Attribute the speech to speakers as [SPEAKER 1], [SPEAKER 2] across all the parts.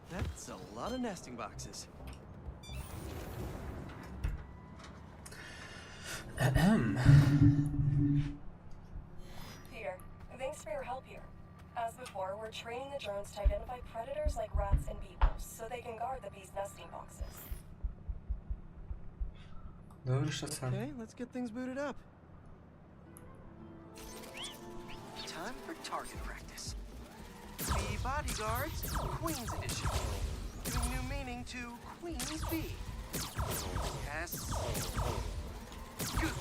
[SPEAKER 1] That's a lot of nesting boxes.
[SPEAKER 2] Peter, thanks for your help here. As before, we're training the drones to identify predators like rats and beetles, so they can guard the bees' nesting boxes.
[SPEAKER 1] Okay, let's get things booted up. Time for target practice. The bodyguards, Queen's Edition. Giving new meaning to Queen's Bee. Yes. Good.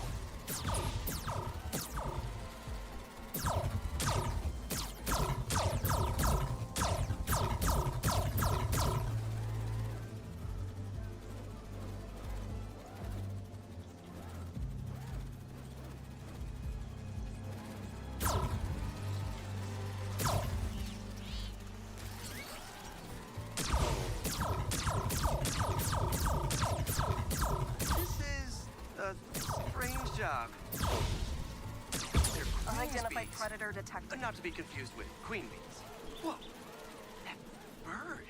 [SPEAKER 1] Job.
[SPEAKER 2] Unidentified predator detected.
[SPEAKER 1] Not to be confused with queen bees. Whoa! That bird!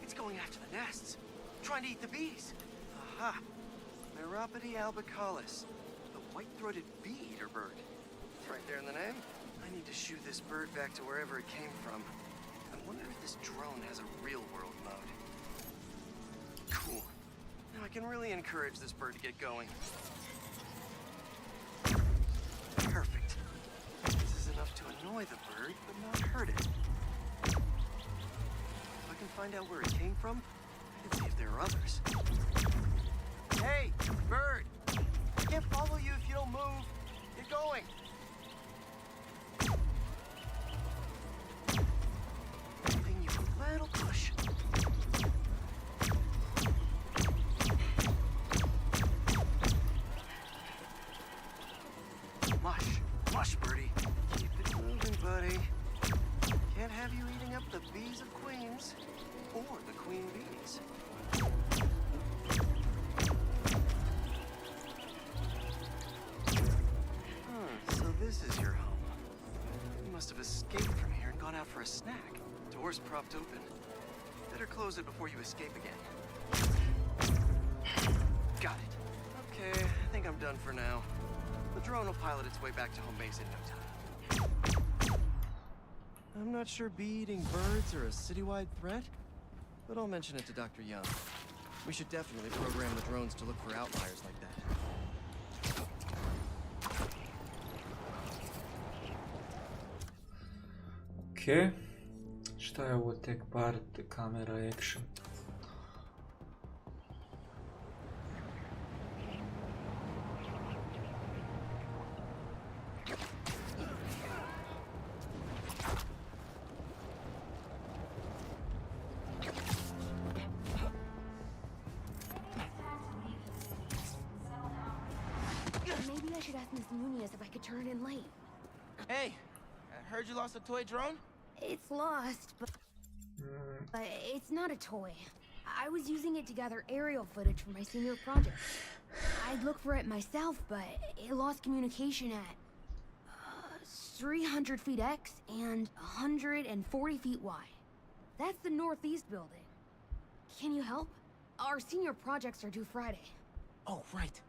[SPEAKER 1] It's going after the nests, trying to eat the bees. Aha! Meropode albicollis, the white-throated bee-eater bird. It's right there in the name. I need to shoo this bird back to wherever it came from. I wonder if this drone has a real-world mode. Cool. Now I can really encourage this bird to get going. Perfect. This is enough to annoy the bird, but not hurt it. If I can find out where it came from, I can see if there are others. Hey, bird! I can't follow you if you don't move. Get going! Giving you a little push. Mush, birdie. Keep it moving, buddy. Can't have you eating up the bees of queens, or the queen bees. So this is your home. You must have escaped from here and gone out for a snack. Door's propped open. Better close it before you escape again. Got it. Okay, I think I'm done for now. The drone will pilot its way back to home base in no time. I'm not sure bee-eating birds are a citywide threat, but I'll mention it to Dr. Young. We should definitely program the drones to look for outliers like that.
[SPEAKER 3] Ok. Šta je ovo tek part kamera action?
[SPEAKER 4] Turn in late.
[SPEAKER 5] Hey, I heard you lost a toy drone?
[SPEAKER 4] It's lost, but it's not a toy. I was using it to gather aerial footage for my senior project. I'd look for it myself, but it lost communication at 300 feet X and 140 feet Y. That's the northeast building. Can you help? Our senior projects are due Friday.
[SPEAKER 5] Oh, right.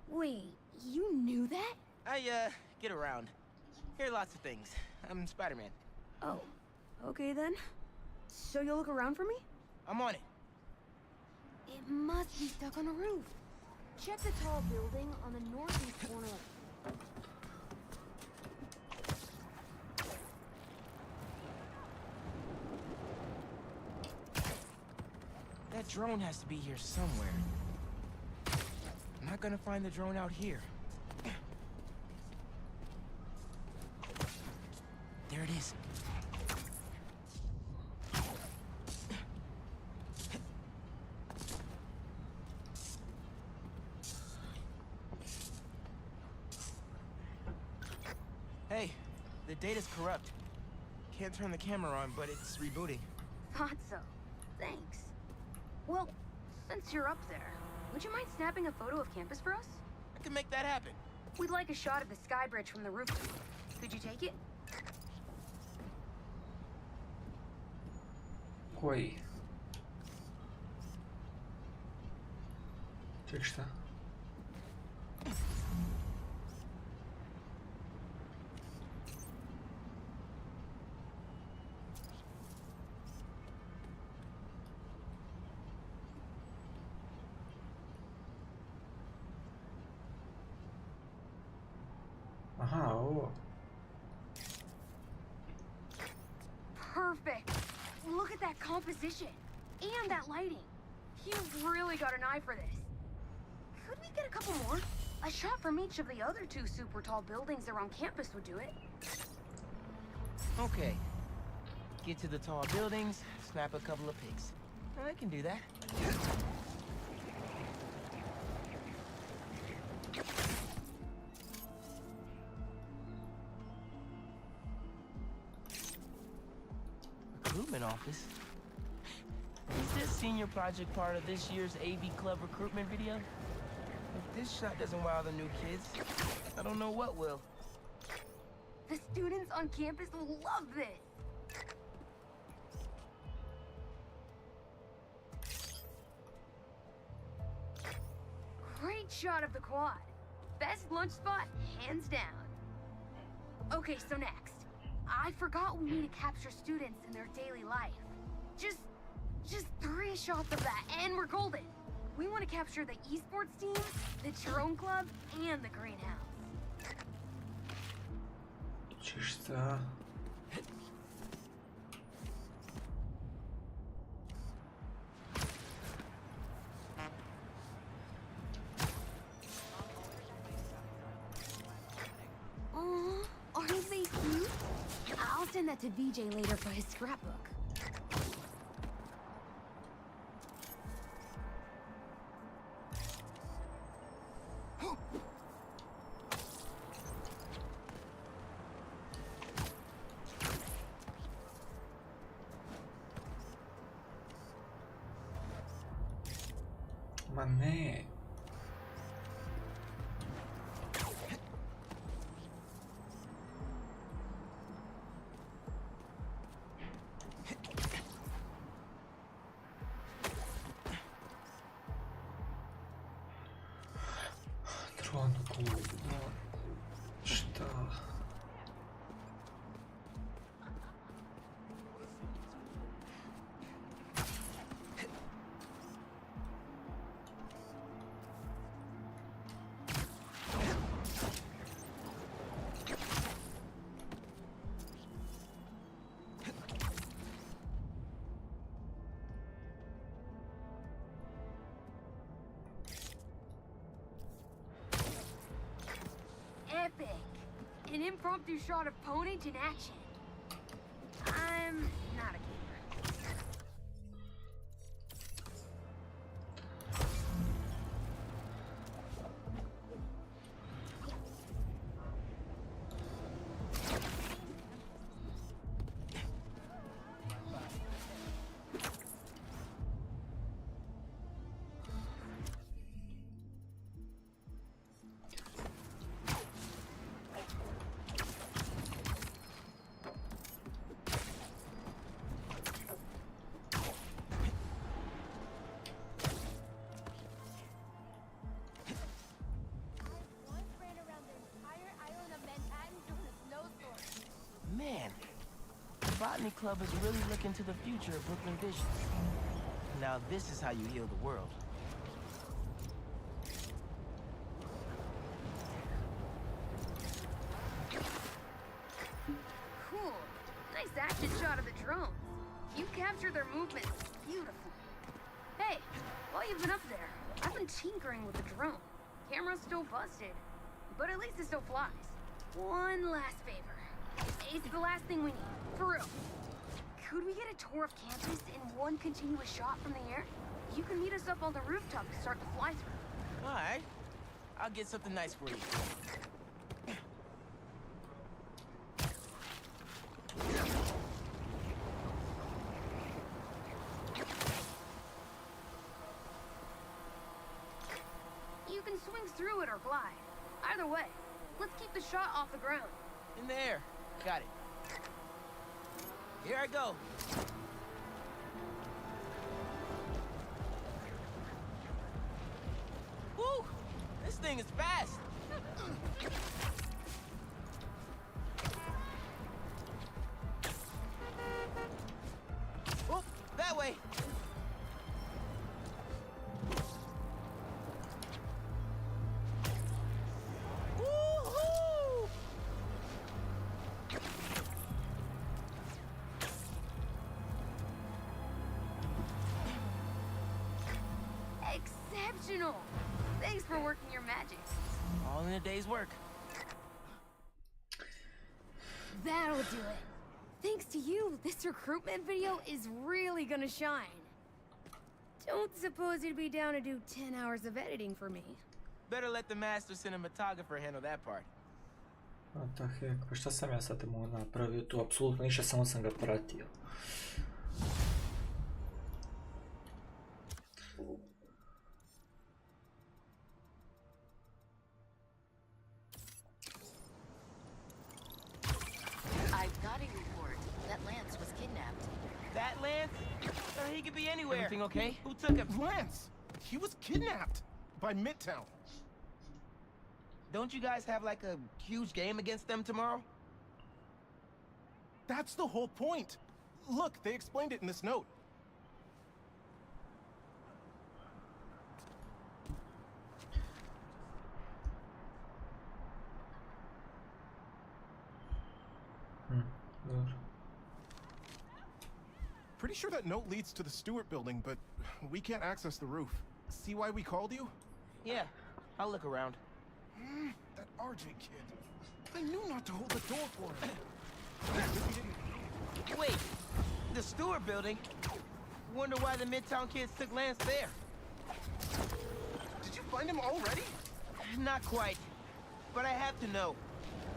[SPEAKER 4] Wait, you knew that?
[SPEAKER 5] I, get around. Hear lots of things. I'm Spider-Man.
[SPEAKER 4] Oh, okay then. So you'll look around for me?
[SPEAKER 5] I'm on it.
[SPEAKER 4] It must be stuck on a roof. Check the tall building on the northeast corner.
[SPEAKER 5] That drone has to be here somewhere. I'm not gonna find the drone out here. There it is. Hey, the data's corrupt. Can't turn the camera on, but it's rebooting.
[SPEAKER 4] Thought so. Thanks. Well, since you're up there, would you mind snapping a photo of campus for us?
[SPEAKER 5] I can make that happen.
[SPEAKER 4] We'd like a shot of the sky bridge from the rooftop. Could you take it?
[SPEAKER 3] Koji? Ček, šta? Aha, ovo.
[SPEAKER 4] Perfect. Look at that composition and that lighting. You've really got an eye for this. Could we get a couple more? A shot from each of the other two super tall buildings around campus would do it.
[SPEAKER 5] Okay. Get to the tall buildings, snap a couple of pics. I can do that. Recruitment office? Is this senior project part of this year's AV Club recruitment video? If this shot doesn't wow the new kids, I don't know what will.
[SPEAKER 4] The students on campus will love this. Great shot of the quad. Best lunch spot, hands down. Okay, so next. I forgot we need to capture students in their daily life. Just 3 shots of that, and we're golden. We want to capture the esports team, the drone club, and the greenhouse.
[SPEAKER 3] Čiš šta?
[SPEAKER 4] Aw, aren't they cute? I'll send that to VJ later for his scrapbook.
[SPEAKER 3] Ma ne. Tronku. Šta?
[SPEAKER 4] Epic! An impromptu shot of Ponage in action. I'm not a gamer.
[SPEAKER 5] Man, the Botany Club is really looking to the future of Brooklyn Vision. Now this is how you heal the world.
[SPEAKER 4] Cool. Nice action shot of the drones. You captured their movements beautifully. Hey, while you've been up there, I've been tinkering with the drone. Camera's still busted, but at least it still flies. One last favor. It's the last thing we need, for real. Could we get a tour of campus in one continuous shot from the air? You can meet us up on the rooftop to start the fly-through.
[SPEAKER 5] All right, I'll get something nice for you.
[SPEAKER 4] You can swing through it or glide. Either way, let's keep the shot off the ground.
[SPEAKER 5] In the air. Got it. Here I go. thing is fast. Oh, that way. Woo-hoo!
[SPEAKER 4] Exceptional! Thanks for working your magic.
[SPEAKER 5] All in a day's work.
[SPEAKER 4] That'll do it. Thanks to you, this recruitment video is really gonna shine. Don't suppose you'd be down to do 10 hours of editing for me.
[SPEAKER 5] Better let the master cinematographer handle that part.
[SPEAKER 3] What the heck, pa šta sam ja sad mu napravio tu? Apsolutno ništa, samo sam ga pratio.
[SPEAKER 6] I've got a report that Lance was kidnapped.
[SPEAKER 5] That Lance? He could be anywhere. Everything okay? Who took him?
[SPEAKER 7] Lance! He was kidnapped by Midtown.
[SPEAKER 5] Don't you guys have like a huge game against them tomorrow?
[SPEAKER 7] That's the whole point. Look, they explained it in this note.
[SPEAKER 3] Dobro.
[SPEAKER 7] Pretty sure that note leads to the Stewart building, but we can't access the roof. See why we called you?
[SPEAKER 5] Yeah, I'll look around.
[SPEAKER 7] That RJ kid. I knew not to hold the door for him.
[SPEAKER 5] Wait, the Stewart building? Wonder why the Midtown kids took Lance there.
[SPEAKER 7] Did you find him already?
[SPEAKER 5] Not quite, but I have to know.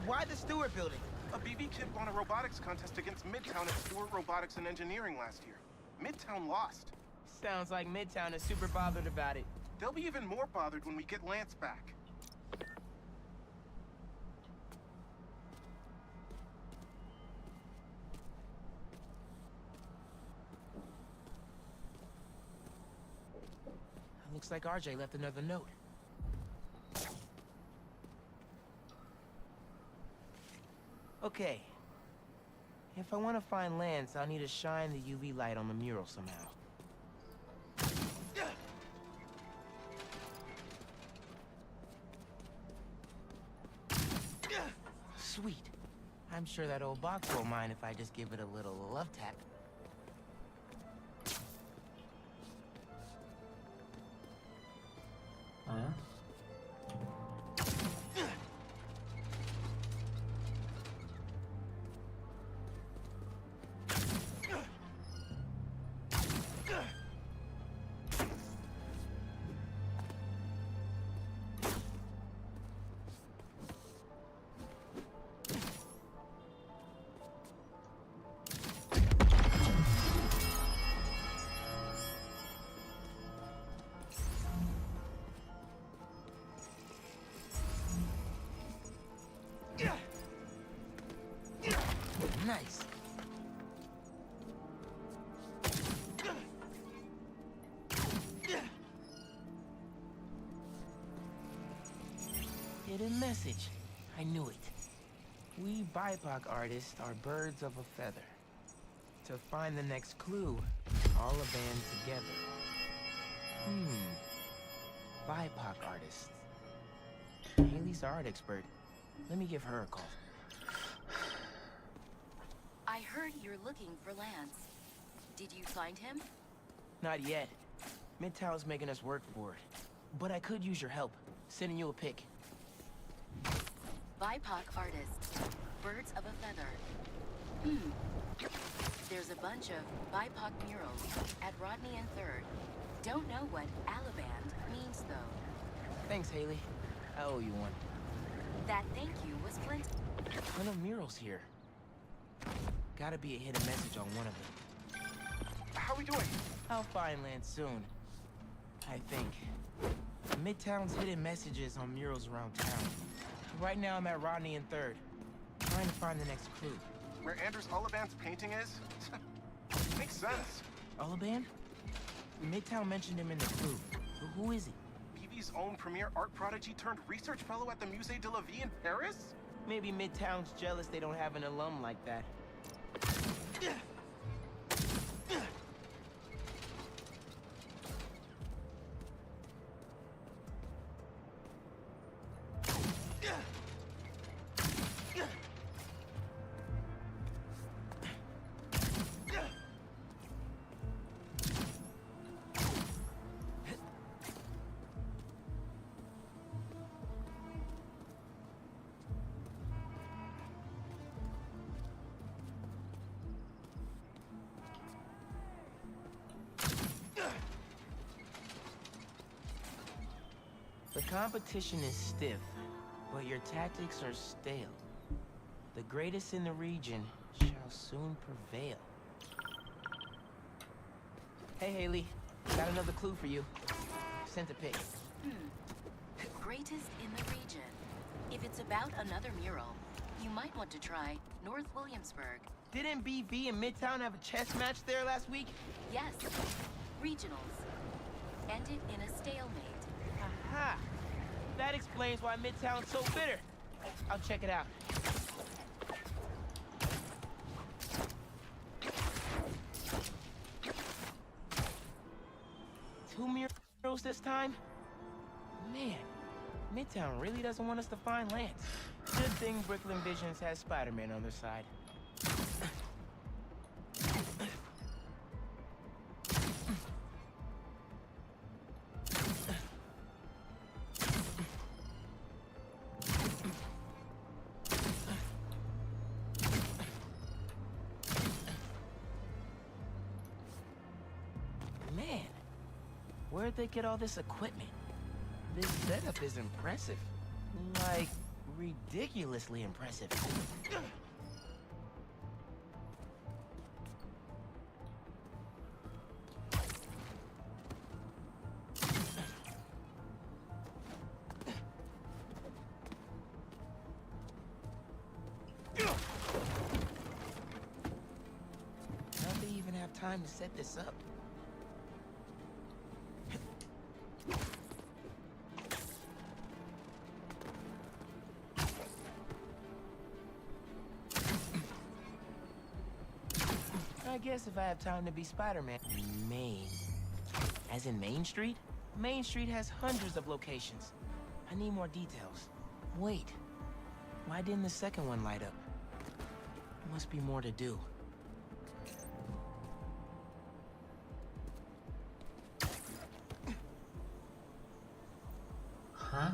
[SPEAKER 5] Why the Stewart building?
[SPEAKER 7] A BB kid won a robotics contest against Midtown at Stewart Robotics and Engineering last year. Midtown lost.
[SPEAKER 5] Sounds like Midtown is super bothered about it.
[SPEAKER 7] They'll be even more bothered when we get Lance back.
[SPEAKER 5] Looks like RJ left another note. Okay. If I want to find Lance, I'll need to shine the UV light on the mural somehow. Sweet. I'm sure that old box won't mind if I just give it a little love tap.
[SPEAKER 3] A?
[SPEAKER 5] Nice. Hidden message. I knew it. We BIPOC artists are birds of a feather. To find the next clue, all a band together. BIPOC artists. Haley's our art expert. Let me give her a call.
[SPEAKER 6] I heard you're looking for Lance. Did you find him?
[SPEAKER 5] Not yet. Midtown's making us work for it. But I could use your help. Sending you a pic.
[SPEAKER 6] BIPOC artists. Birds of a feather. There's a bunch of BIPOC murals at Rodney and 3rd. Don't know what Alaband means, though.
[SPEAKER 5] Thanks, Haley. I owe you one.
[SPEAKER 6] That thank you was plenty.
[SPEAKER 5] Ton of murals here. Gotta be a hidden message on one of them.
[SPEAKER 7] How we doing?
[SPEAKER 5] I'll find Lance soon. I think. Midtown's hidden messages on murals around town. Right now I'm at Rodney and 3rd. Trying to find the next clue.
[SPEAKER 7] Where Anders Ollivand's painting is? Makes sense.
[SPEAKER 5] Olaband? Midtown mentioned him in the clue. Who is he?
[SPEAKER 7] BB city's own premier art prodigy turned research fellow at the Musée de la Vie in Paris?
[SPEAKER 5] Maybe Midtown's jealous they don't have an alum like that. The competition is stiff, but your tactics are stale. The greatest in the region shall soon prevail. Hey, Haley. Got another clue for you. Sent a pic.
[SPEAKER 6] Greatest in the region. If it's about another mural, you might want to try North Williamsburg.
[SPEAKER 5] Didn't BV and Midtown have a chess match there last week?
[SPEAKER 6] Yes, regionals. Ended in a stalemate.
[SPEAKER 5] Aha! That explains why Midtown's so bitter. I'll check it out. Two murals this time? Man, Midtown really doesn't want us to find Lance. Good thing Brooklyn Visions has Spider-Man on their side. Man, where'd they get all this equipment? This setup is impressive. Like, ridiculously impressive. How'd they even have time to set this up? I guess if I have time to be Spider-Man. Main. As in Main Street? Main Street has hundreds of locations. I need more details. Wait. Why didn't the second one light up? Must be more to do.
[SPEAKER 3] Huh?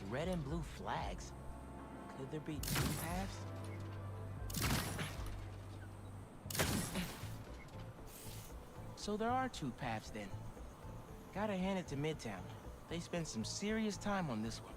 [SPEAKER 5] Red and blue flags? Could there be two paths? So there are two paths then. Gotta hand it to Midtown. They spent some serious time on this one.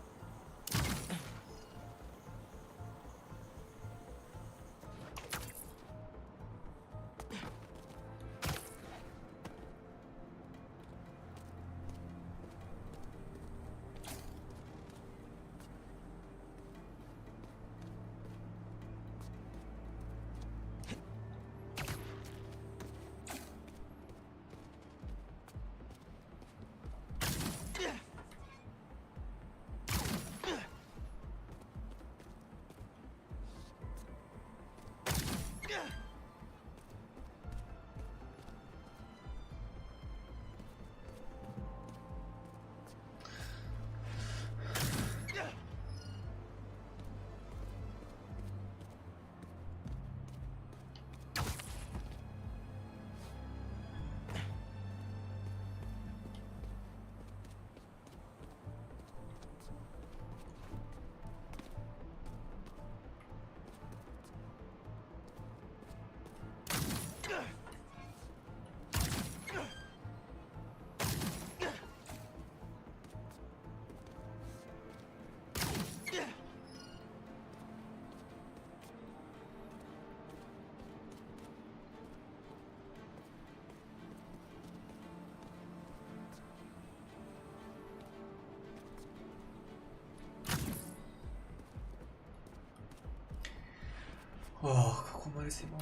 [SPEAKER 3] Kako mrzimo.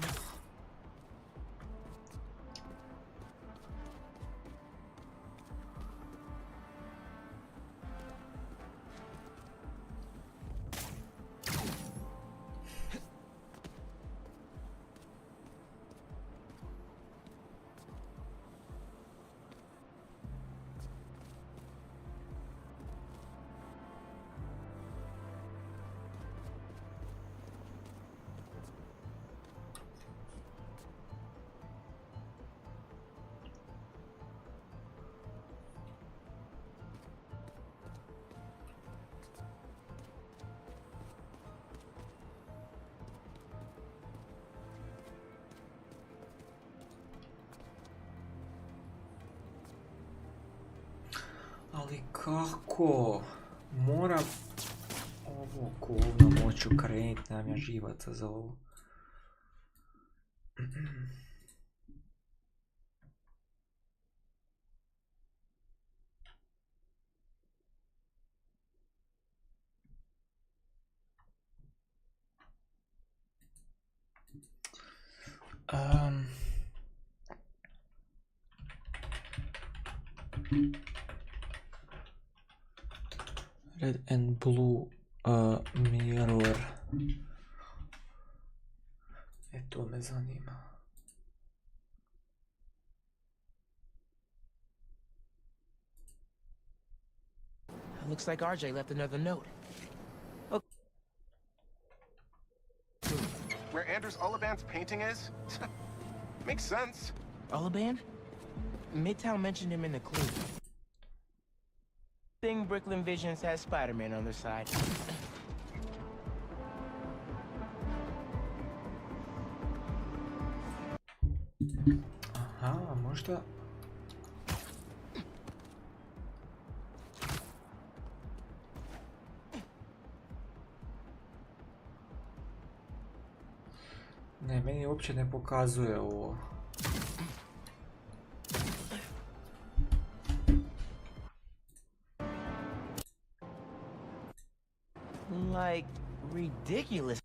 [SPEAKER 3] Ali kako? Moram ovo govno moću krenit, nemam ja živaca za ovo. Red and blue mirror. To me zanima.
[SPEAKER 5] Looks like RJ left another note.
[SPEAKER 7] Where Anders Olivant's painting is? Makes sense.
[SPEAKER 5] Olivant? Midtown mentioned him in the clue. Thing Brooklyn Visions has Spider-Man on their side.
[SPEAKER 3] Aha, možda... Ne, meni uopće ne pokazuje ovo.
[SPEAKER 5] Like, ridiculous.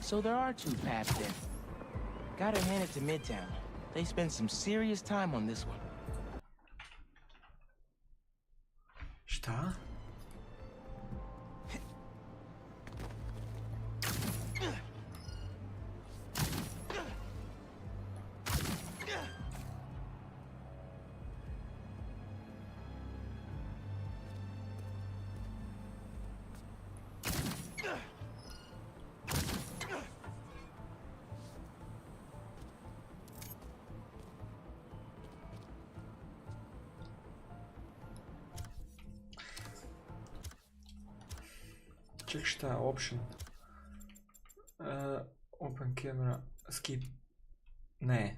[SPEAKER 5] So there are two paths then. Gotta hand it to Midtown. They spent some serious time on this one.
[SPEAKER 3] Šta? Ček, šta je option? Open camera, skip. Ne.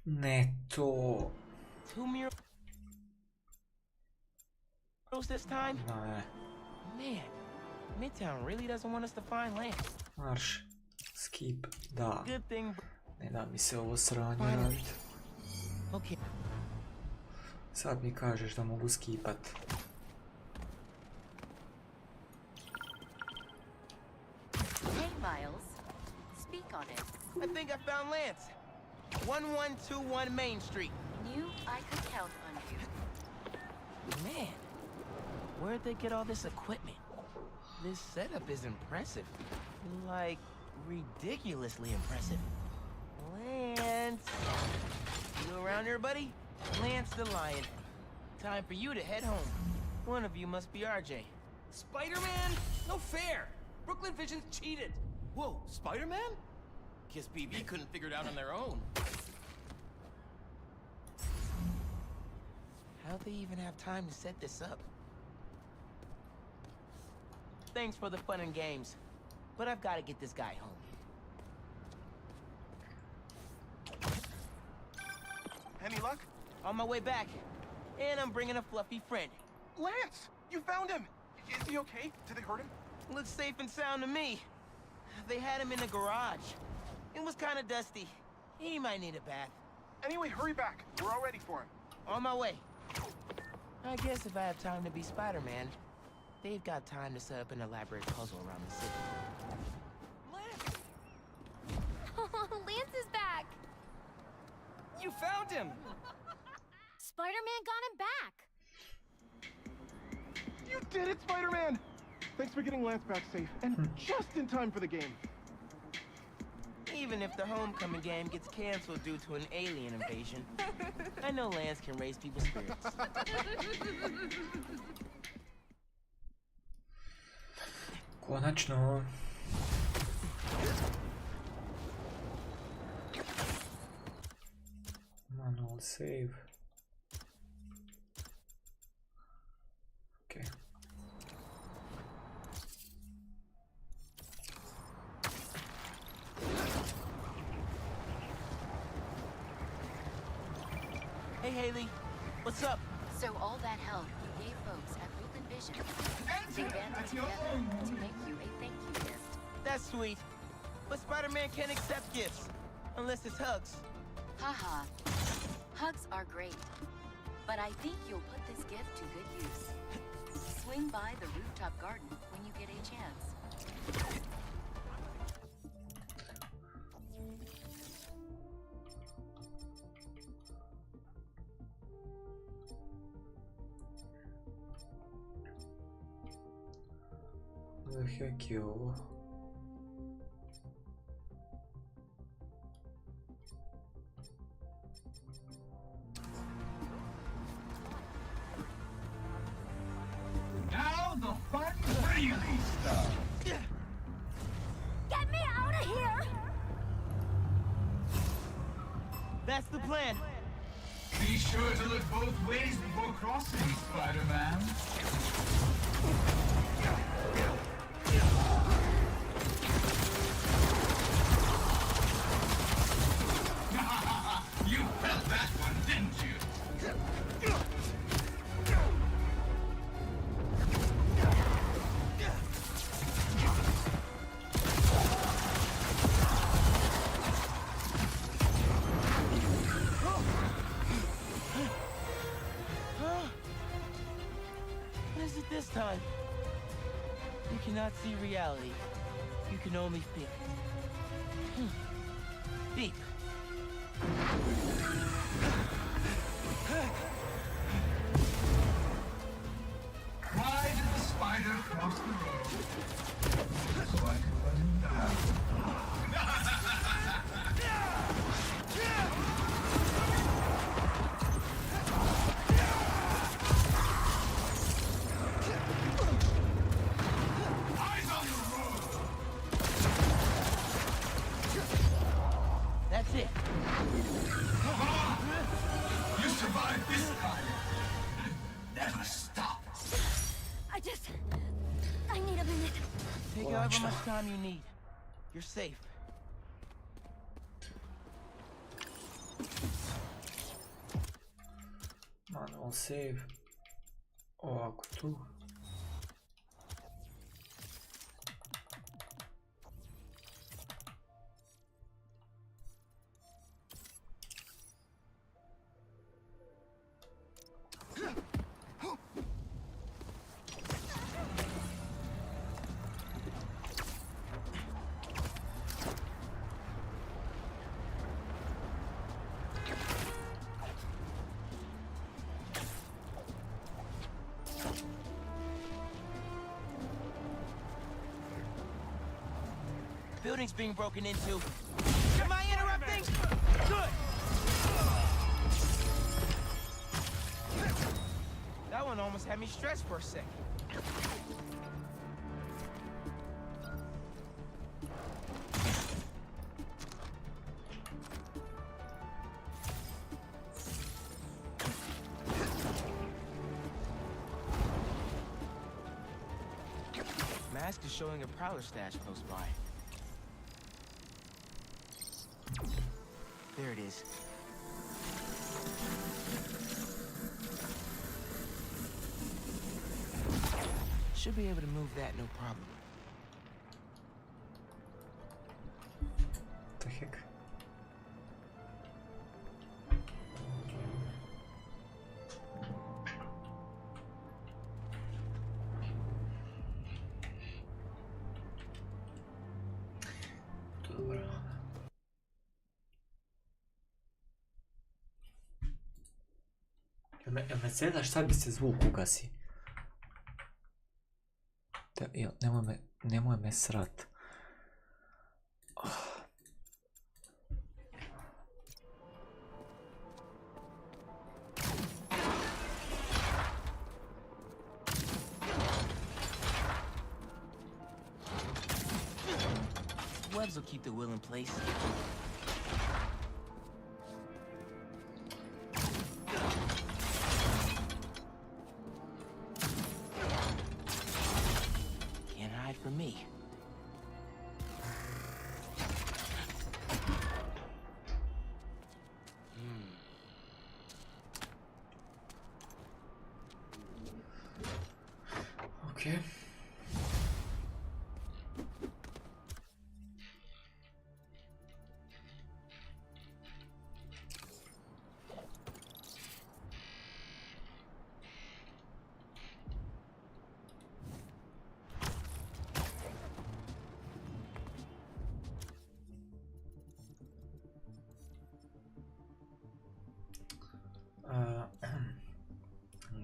[SPEAKER 3] Ne to.
[SPEAKER 5] Two murals this time?
[SPEAKER 3] Ne.
[SPEAKER 5] Man, Midtown really doesn't want us to find land.
[SPEAKER 3] Marš. Skip. Da.
[SPEAKER 5] Good thing.
[SPEAKER 3] Ne da mi se ovo sranje radit.
[SPEAKER 5] Okay.
[SPEAKER 3] Sad mi kažeš da mogu skipat.
[SPEAKER 6] Hey, Miles. Speak on it.
[SPEAKER 5] I think I found Lance. 1121 Main Street.
[SPEAKER 6] Knew I could count on you.
[SPEAKER 5] Man, where'd they get all this equipment? This setup is impressive. Like, ridiculously impressive. Lance! You around here, buddy? Lance the Lion. Time for you to head home. One of you must be RJ.
[SPEAKER 8] Spider-Man? No fair! Brooklyn Visions cheated! Whoa, Spider-Man? Guess BB couldn't figure it out on their own.
[SPEAKER 5] How'd they even have time to set this up? Thanks for the fun and games, but I've got to get this guy home.
[SPEAKER 7] Any luck?
[SPEAKER 5] On my way back, and I'm bringing a fluffy friend.
[SPEAKER 7] Lance! You found him! Is he okay? Did they hurt him?
[SPEAKER 5] Looks safe and sound to me. They had him in the garage. It was kind of dusty. He might need a bath.
[SPEAKER 7] Anyway, hurry back. We're all ready for him.
[SPEAKER 5] On my way. I guess if I have time to be Spider-Man, they've got time to set up an elaborate puzzle around the city.
[SPEAKER 8] Lance!
[SPEAKER 4] Lance is back!
[SPEAKER 8] You found him!
[SPEAKER 4] Spider-Man got him back!
[SPEAKER 7] You did it, Spider-Man! Thanks for getting Lance back safe, and just in time for the game.
[SPEAKER 5] Even if the homecoming game gets canceled due to an alien invasion, I know Lance can raise people's spirits.
[SPEAKER 3] Konačno. Manual save. Okay.
[SPEAKER 5] Haley. What's up?
[SPEAKER 6] So all that help you gave folks at Brooklyn Vision, they banded together to make you a thank you gift.
[SPEAKER 5] That's sweet. But Spider-Man can't accept gifts. Unless it's hugs.
[SPEAKER 6] Haha. Hugs are great. But I think you'll put this gift to good use. Swing by the rooftop garden when you get a chance.
[SPEAKER 3] Heck je ovo?
[SPEAKER 9] Now the fun really starts.
[SPEAKER 4] Get me out of here!
[SPEAKER 5] That's the plan.
[SPEAKER 9] Be sure to look both ways before crossing, Spider-Man. You felt that one, didn't you?
[SPEAKER 5] What is it this time? You cannot see reality. You can only feel it. Deep.
[SPEAKER 9] Why did the spider cross the road? So I could let him down. Eyes on the road!
[SPEAKER 5] That's it.
[SPEAKER 9] You survived this time. Never stop.
[SPEAKER 4] I need a minute.
[SPEAKER 5] Take however much time you need. You're safe.
[SPEAKER 3] Manual save. Ovako tu.
[SPEAKER 5] Building's being broken into. Am I interrupting? Good. That one almost had me stressed for a second. Mask is showing a prowler stash close by. There it is. Should be able to move that, no problem.
[SPEAKER 3] The heck? Dobro. Jel me zezaš, sad bi se zvuk ugasi. Nemoj me srat.
[SPEAKER 5] Webs will keep the will in place. Can't hide from me.
[SPEAKER 3] Okay.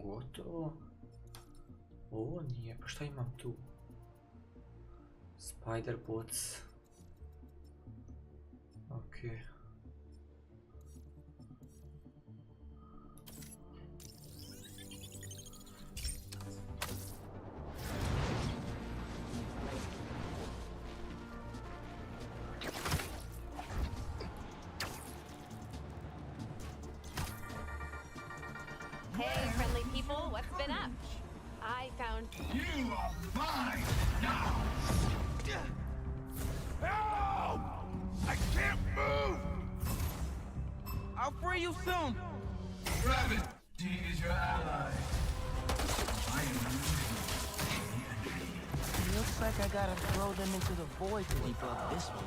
[SPEAKER 3] Gotovo. Ovo nije, pa šta imam tu? Spider bots. Ok.
[SPEAKER 10] Hey, friendly people, what's been up? I found...
[SPEAKER 9] You are mine now!
[SPEAKER 8] Help! I can't move! I'll free you soon!
[SPEAKER 9] Gravity is your ally. I am losing.
[SPEAKER 5] Looks like I gotta throw them into the void to debug this one.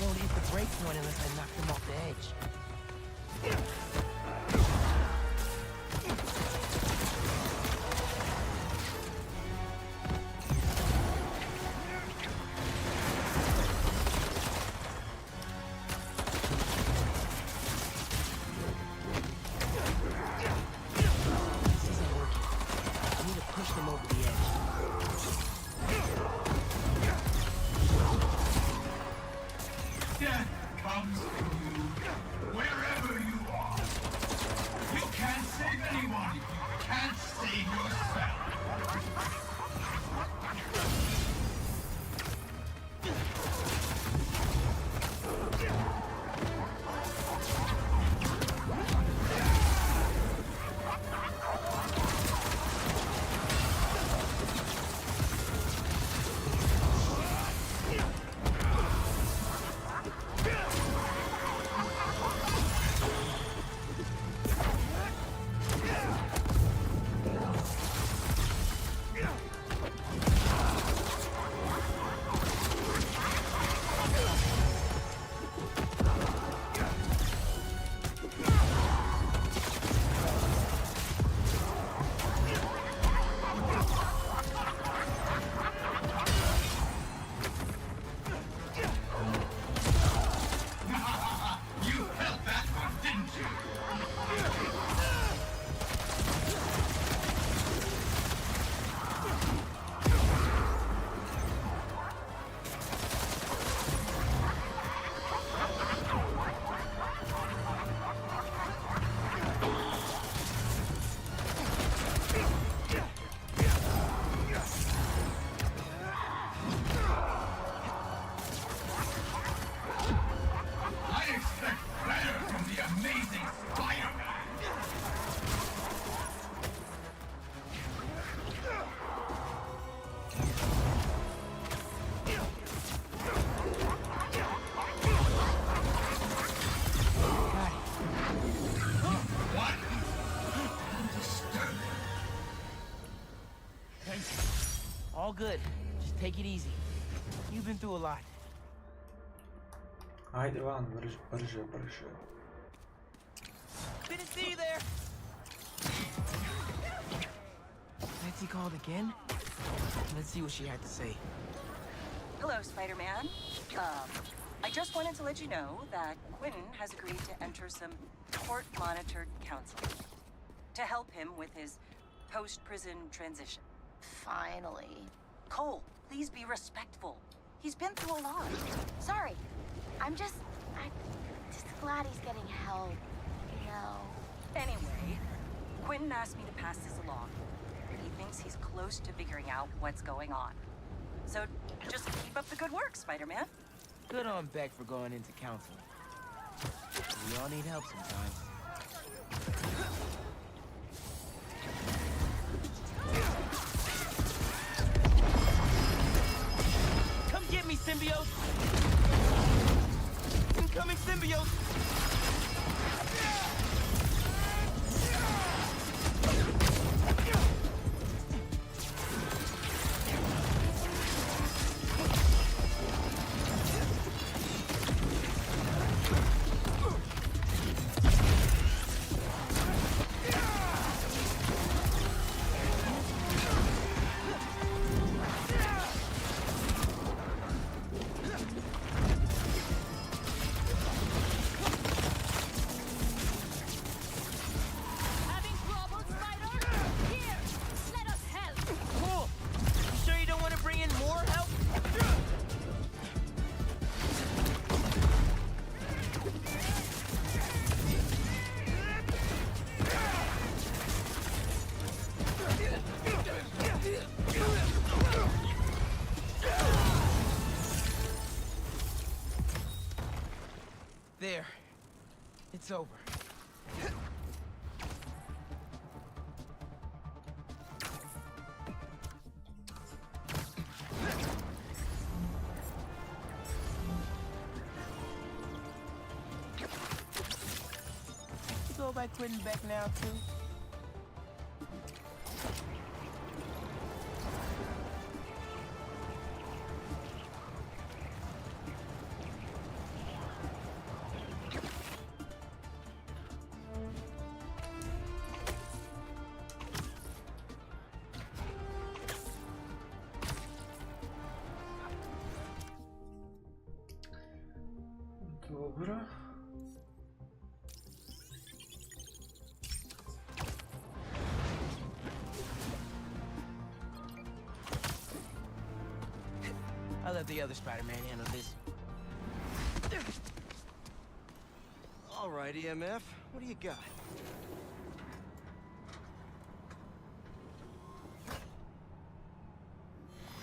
[SPEAKER 5] Won't hit the break point unless I knock them off the edge. This isn't working. I need to push them over the edge.
[SPEAKER 9] Death comes for you wherever you are. You can't save anyone. You can't save yourself. You felt that one, didn't you? I expect better from the amazing Spider-Man!
[SPEAKER 5] Got it.
[SPEAKER 9] What? Disturbing.
[SPEAKER 5] All good. Just take it easy. You've been through a lot.
[SPEAKER 3] Ajde van, brže.
[SPEAKER 5] Didn't see you there. Betsy called again? Let's see what she had to say.
[SPEAKER 6] Hello, Spider-Man. I just wanted to let you know that Quentin has agreed to enter some court-monitored counseling to help him with his post-prison transition.
[SPEAKER 10] Finally.
[SPEAKER 6] Cole, please be respectful. He's been through a lot.
[SPEAKER 10] Sorry. I'm just glad he's getting help, you know.
[SPEAKER 6] Anyway, Quentin asked me to pass this along. He thinks he's close to figuring out what's going on. So just keep up the good work, Spider-Man.
[SPEAKER 5] Good on Beck for going into counseling. We all need help sometimes. Come get me, symbiote!
[SPEAKER 8] Incoming symbiote!
[SPEAKER 11] Having trouble, Spider? Here, let us help.
[SPEAKER 8] Cool! You sure you don't want to bring in more help? There. It's over. You go by Quentin Beck now, too?
[SPEAKER 3] Dobro.
[SPEAKER 8] I'll let the other Spider-Man handle this.
[SPEAKER 1] All right, EMF. What do you got?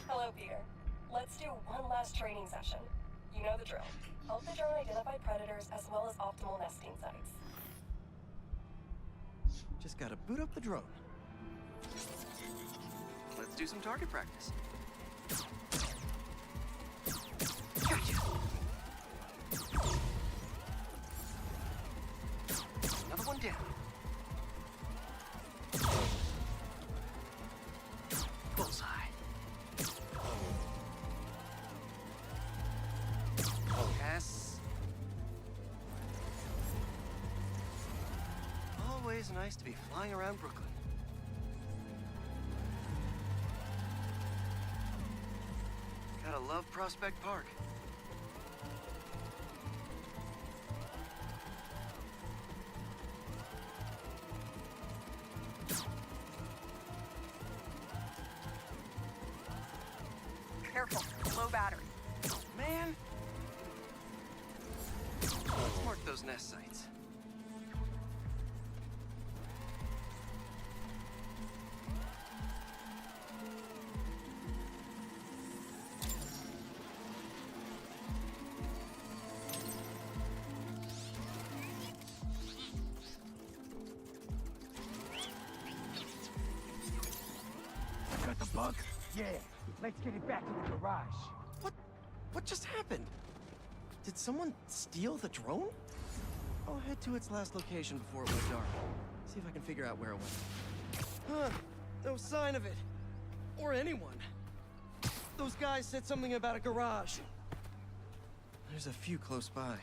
[SPEAKER 2] Hello, Peter. Let's do one last training session. You know the drill. Help the drone identify predators as well as optimal nesting sites.
[SPEAKER 1] Just gotta boot up the drone. Let's do some target practice. Gotcha. Another one down. Bullseye. Yes. Always nice to be flying around Brooklyn. Gotta love Prospect Park.
[SPEAKER 6] Careful, low battery.
[SPEAKER 1] Man! Let's mark those nest sites.
[SPEAKER 8] Got the bug? Yeah. Let's get it back to the garage.
[SPEAKER 1] What just happened? Did someone steal the drone? I'll head to its last location before it went dark. See if I can figure out where it went. Huh, no sign of it. Or anyone. Those guys said something about a garage. There's a few close by.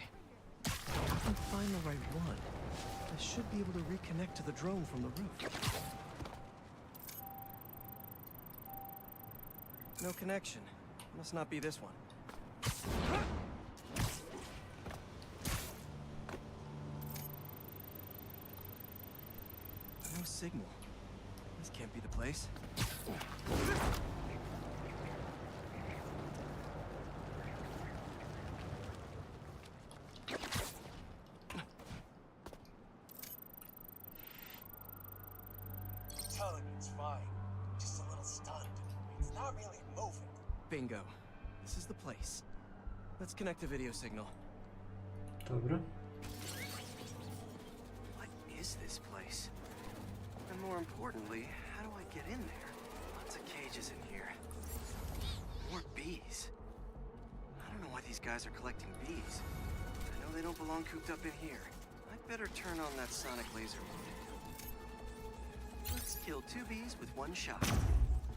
[SPEAKER 1] If I can find the right one, I should be able to reconnect to the drone from the roof. No connection. Must not be this one. No signal. This can't be the place.
[SPEAKER 12] Telling me it's fine. Just a little stunned. It's not really moving.
[SPEAKER 1] Bingo. This is the place. Let's connect the video signal.
[SPEAKER 3] Dobro.
[SPEAKER 1] What is this place? And more importantly, how do I get in there? Lots of cages in here. More bees. I don't know why these guys are collecting bees. I know they don't belong cooped up in here. I'd better turn on that sonic laser one. Let's kill 2 bees with 1 shot.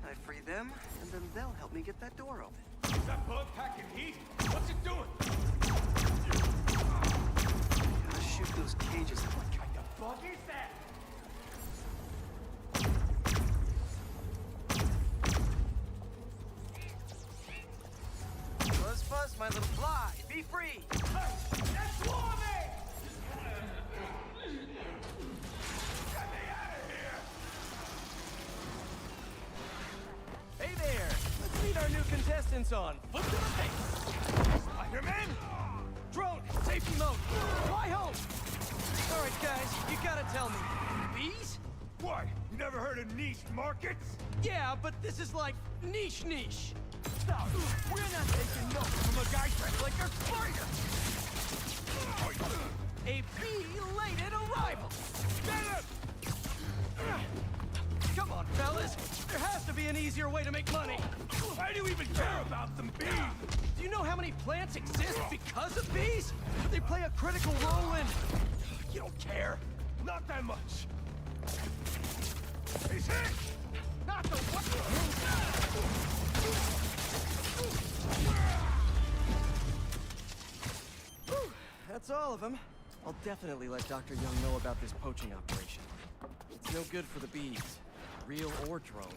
[SPEAKER 1] I free them, and then they'll help me get that door open.
[SPEAKER 8] Is that bug packing heat? What's it doing?
[SPEAKER 1] Gotta shoot those cages.
[SPEAKER 8] What kind of bug is that?
[SPEAKER 1] Buzz, fuzz, my little fly. Be free.
[SPEAKER 8] Hey, that's swarming! Get me out of here!
[SPEAKER 1] Hey there. Let's meet our new contestants on Foot to the Face.
[SPEAKER 8] Spider-Man?
[SPEAKER 1] Drone, safety mode. Fly home. All right, guys, you gotta tell me. Bees?
[SPEAKER 8] What? You never heard of niche markets?
[SPEAKER 1] Yeah, but this is like niche.
[SPEAKER 8] Stop! We're not taking no from a guy dressed like a spider!
[SPEAKER 1] A belated arrival.
[SPEAKER 8] Get him!
[SPEAKER 1] Come on, fellas. There has to be an easier way to make money.
[SPEAKER 8] Why do you even care about some bees?
[SPEAKER 1] Do you know how many plants exist because of bees? They play a critical role in...
[SPEAKER 8] You don't care. Not that much. He's hit! Not the one!
[SPEAKER 1] That's all of them. I'll definitely let Dr. Young know about this poaching operation. It's no good for the bees, real or drone.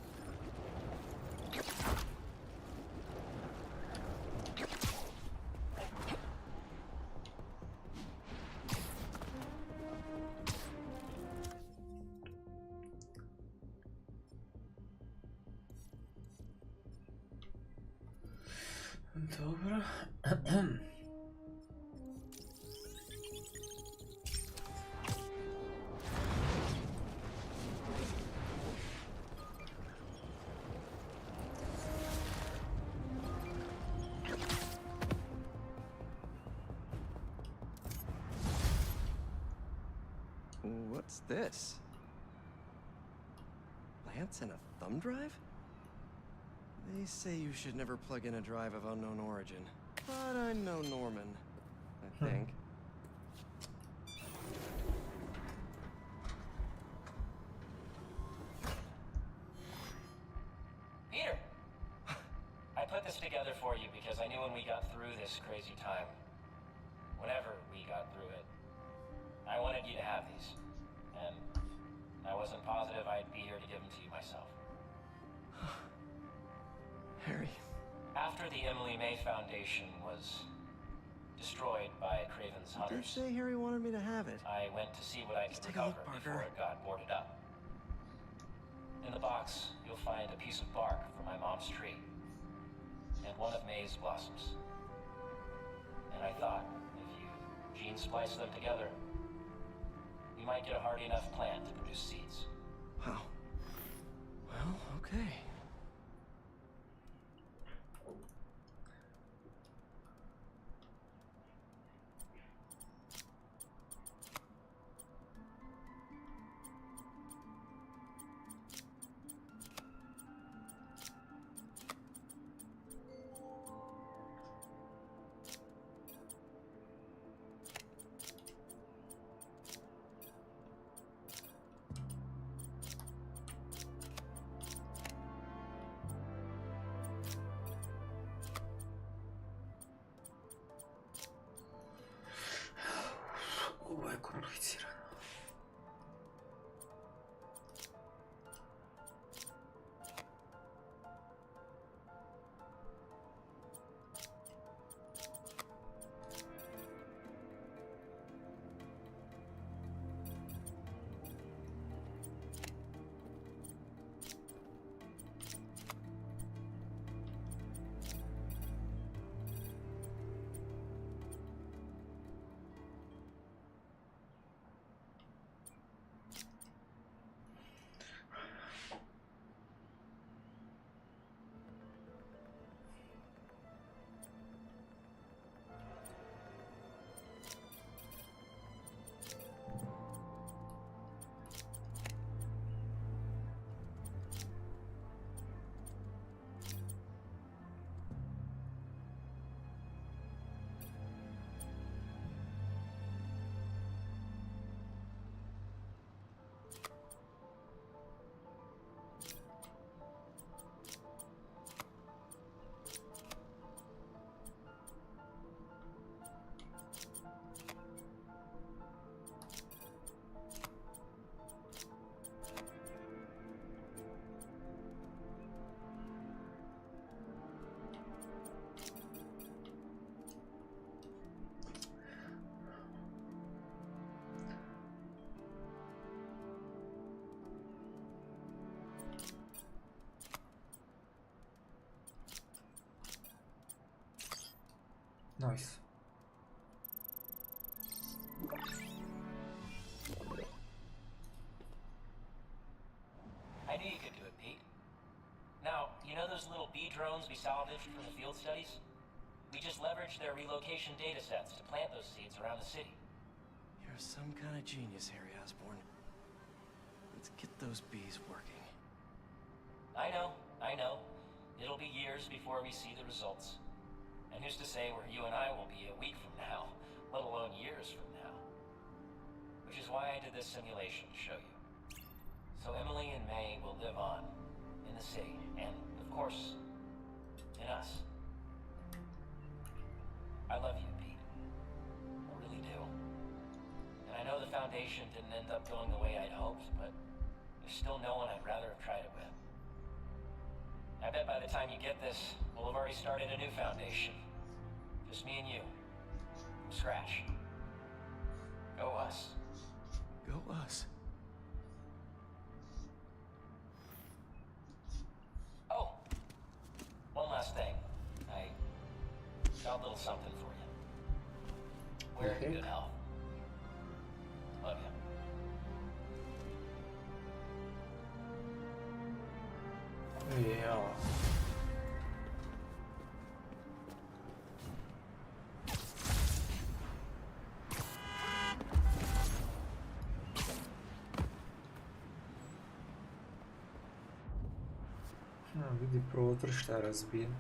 [SPEAKER 3] Dobro.
[SPEAKER 1] What's this? Lance and a thumb drive? They say you should never plug in a drive of unknown origin. But I know Norman, I think.
[SPEAKER 13] Peter! I put this together for you because I knew when we got through this crazy time, whenever we got through it, I wanted you to have these. And I wasn't positive I'd be here to give them to you myself.
[SPEAKER 1] Harry.
[SPEAKER 13] After the Emily May Foundation was destroyed by Craven's
[SPEAKER 1] You did
[SPEAKER 13] hunters,
[SPEAKER 1] say Harry wanted me to have it.
[SPEAKER 13] I went to see what I could
[SPEAKER 1] take a look,
[SPEAKER 13] recover
[SPEAKER 1] Parker.
[SPEAKER 13] before it got boarded up. In the box, you'll find a piece of bark from my mom's tree and one of May's blossoms. And I thought, if you gene splice them together, you might get a hardy enough plant to produce seeds.
[SPEAKER 1] Wow. Well, okay.
[SPEAKER 3] Nice.
[SPEAKER 13] I knew you could do it, Pete. Now, you know those little bee drones we salvaged from the field studies? We just leveraged their relocation data sets to plant those seeds around the city.
[SPEAKER 1] You're some kind of genius, Harry Osborn. Let's get those bees working.
[SPEAKER 13] I know. It'll be years before we see the results. And who's to say where you and I will be a week from now, let alone years from now? Which is why I did this simulation to show you. So Emily and May will live on in the city, and of course, in us. I love you, Pete. I really do. And I know the Foundation didn't end up going the way I'd hoped, but there's still no one I'd rather have tried it with. I bet by the time you get this, we'll have already started a new foundation. Just me and you. From scratch. Go us.
[SPEAKER 1] Go us.
[SPEAKER 13] Oh, one last thing. I got a little something for you. We're in good health. Love you.
[SPEAKER 3] Ja. Vidi prozor šta je razbijen.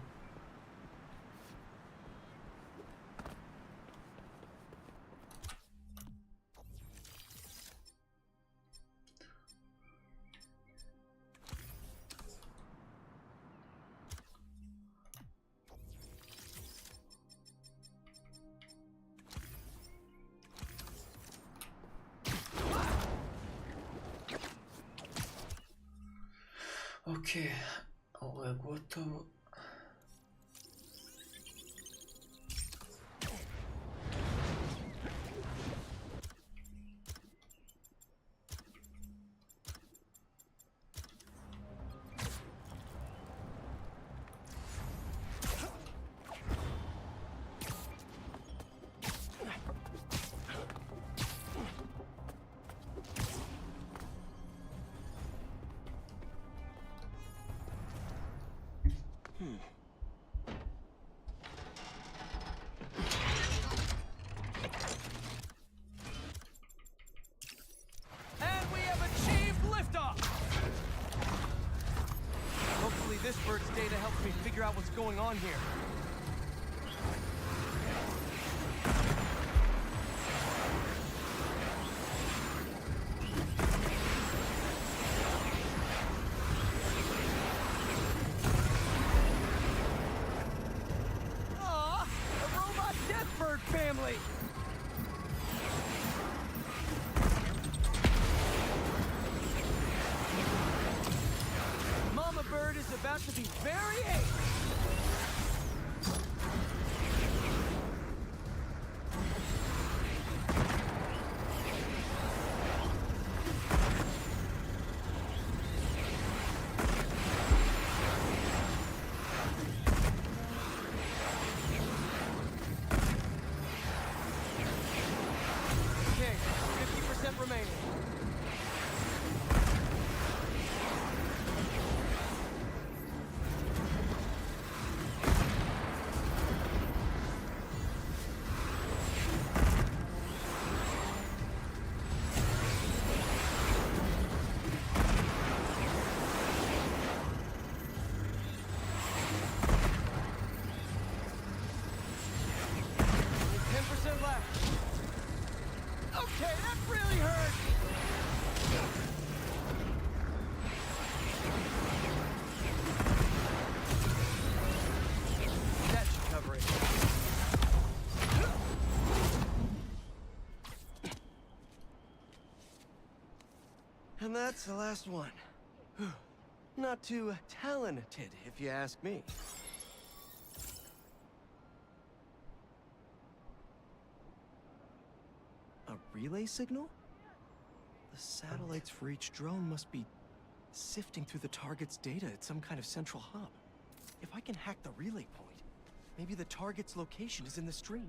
[SPEAKER 3] Ok, ovo je gotovo.
[SPEAKER 8] And we have achieved liftoff! Hopefully this bird's data helps me figure out what's going on here. Aw, a robot death bird family! Mama bird is about to be very angry. Okay, 50% remaining. Okay, that really hurt! That should cover it. And that's the last one. Not too talented, if you ask me. A relay signal? The satellites for each drone must be sifting through the target's data at some kind of central hub. If I can hack the relay point,
[SPEAKER 1] Maybe the target's location is in the stream.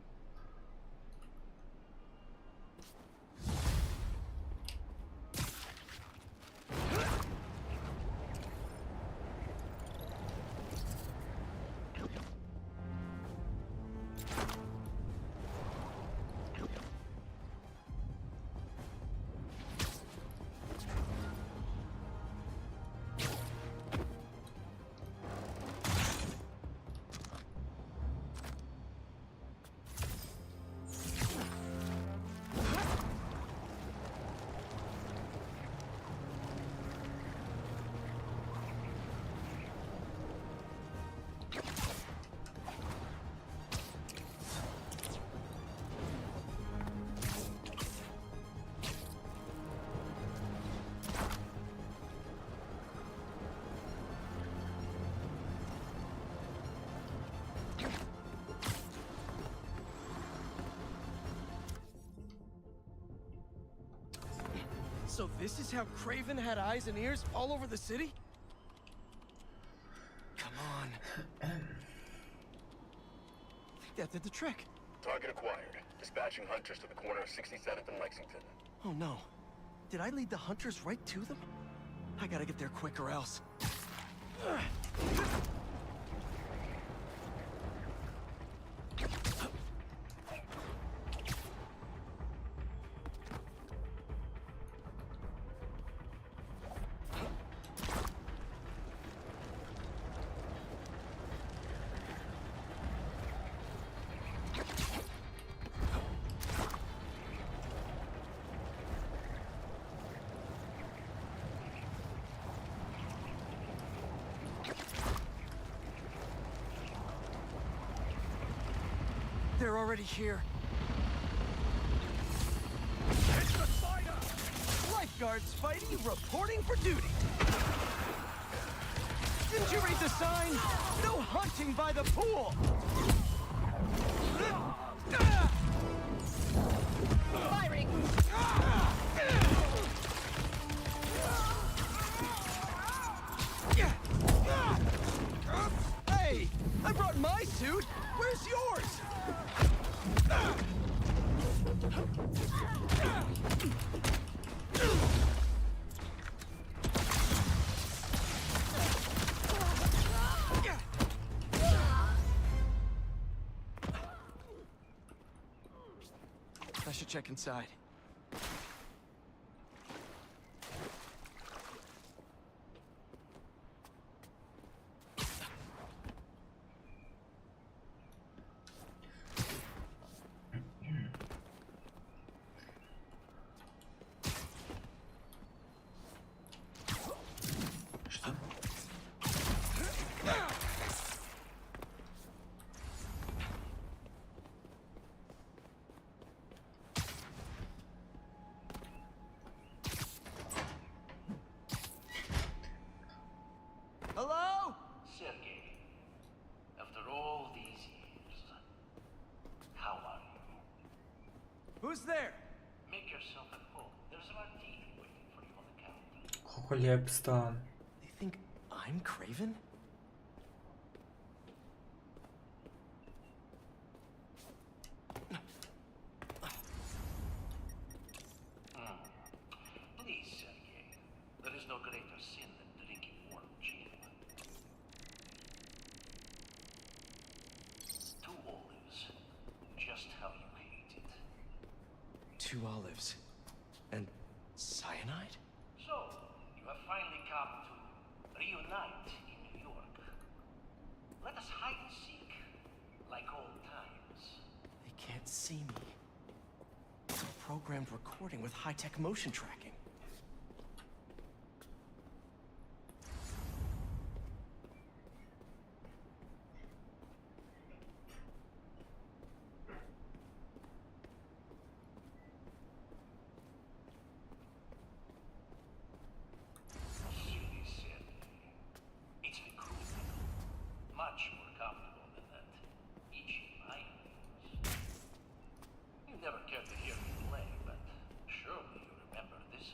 [SPEAKER 1] So this is how Craven had eyes and ears all over the city? Come on. I think that did the trick.
[SPEAKER 14] Target acquired. Dispatching hunters to the corner of 67th and Lexington.
[SPEAKER 1] Oh no. Did I lead the hunters right to them? I gotta get there quick or else. They're already here. It's the spider! Lifeguards, Spidey, reporting for duty. Didn't you read the sign? No hunting by the pool!
[SPEAKER 11] Firing!
[SPEAKER 1] Hey! I brought my suit! Where's yours? I should check inside. Hello?
[SPEAKER 13] Sergey, after all these years, how are you?
[SPEAKER 1] Who's there?
[SPEAKER 13] Make yourself at home. There's a martini waiting for you on the counter.
[SPEAKER 3] Kako lijep stan.
[SPEAKER 1] They think I'm Craven?
[SPEAKER 13] Please, Sergey. There is no greater sin than drinking warm gin. 2 olives. Just how you hate it.
[SPEAKER 1] 2 olives. And cyanide?
[SPEAKER 13] So, you have finally come to reunite in New York. Let us hide and seek, like old times.
[SPEAKER 1] They can't see me. It's a programmed recording with high-tech motion tracking.
[SPEAKER 13] Really, Sergey. It's recruitment. Much more comfortable than that itchy mind of yours. You never cared to hear me play, but surely you remember this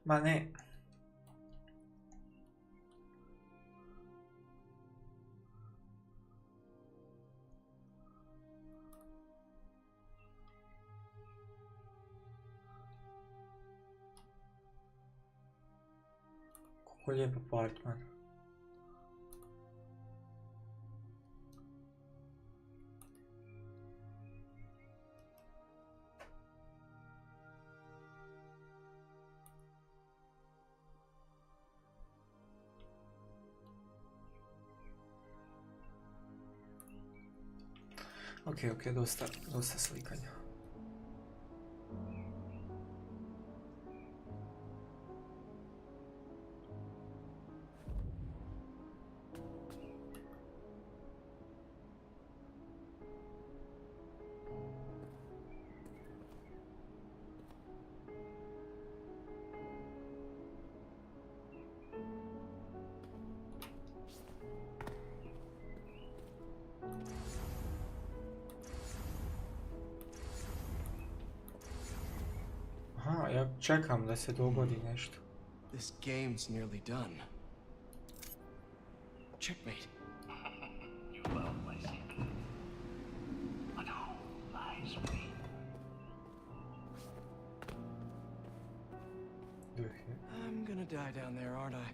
[SPEAKER 3] Ma ne. Kako lijep apartman. Ok, dosta slikanja. Aha, ja čekam da se dogodi nešto.
[SPEAKER 1] This game's nearly done. Checkmate.
[SPEAKER 13] You found my secret. But who lies waiting?
[SPEAKER 1] I'm gonna die down there, aren't I?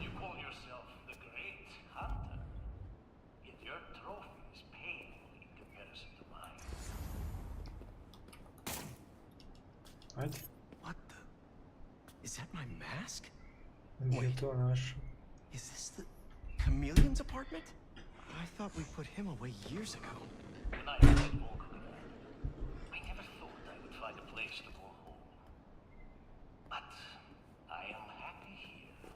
[SPEAKER 13] You call yourself the Great Hunter, yet your trophy is painful in comparison to mine.
[SPEAKER 3] Ajde.
[SPEAKER 1] What the? Is that my mask?
[SPEAKER 3] Gdje je to našo?
[SPEAKER 1] Is this the Chameleon's apartment? I thought we put him away years ago.
[SPEAKER 13] When I was at Volkman, I never thought I would find a place to call home. But I am happy here.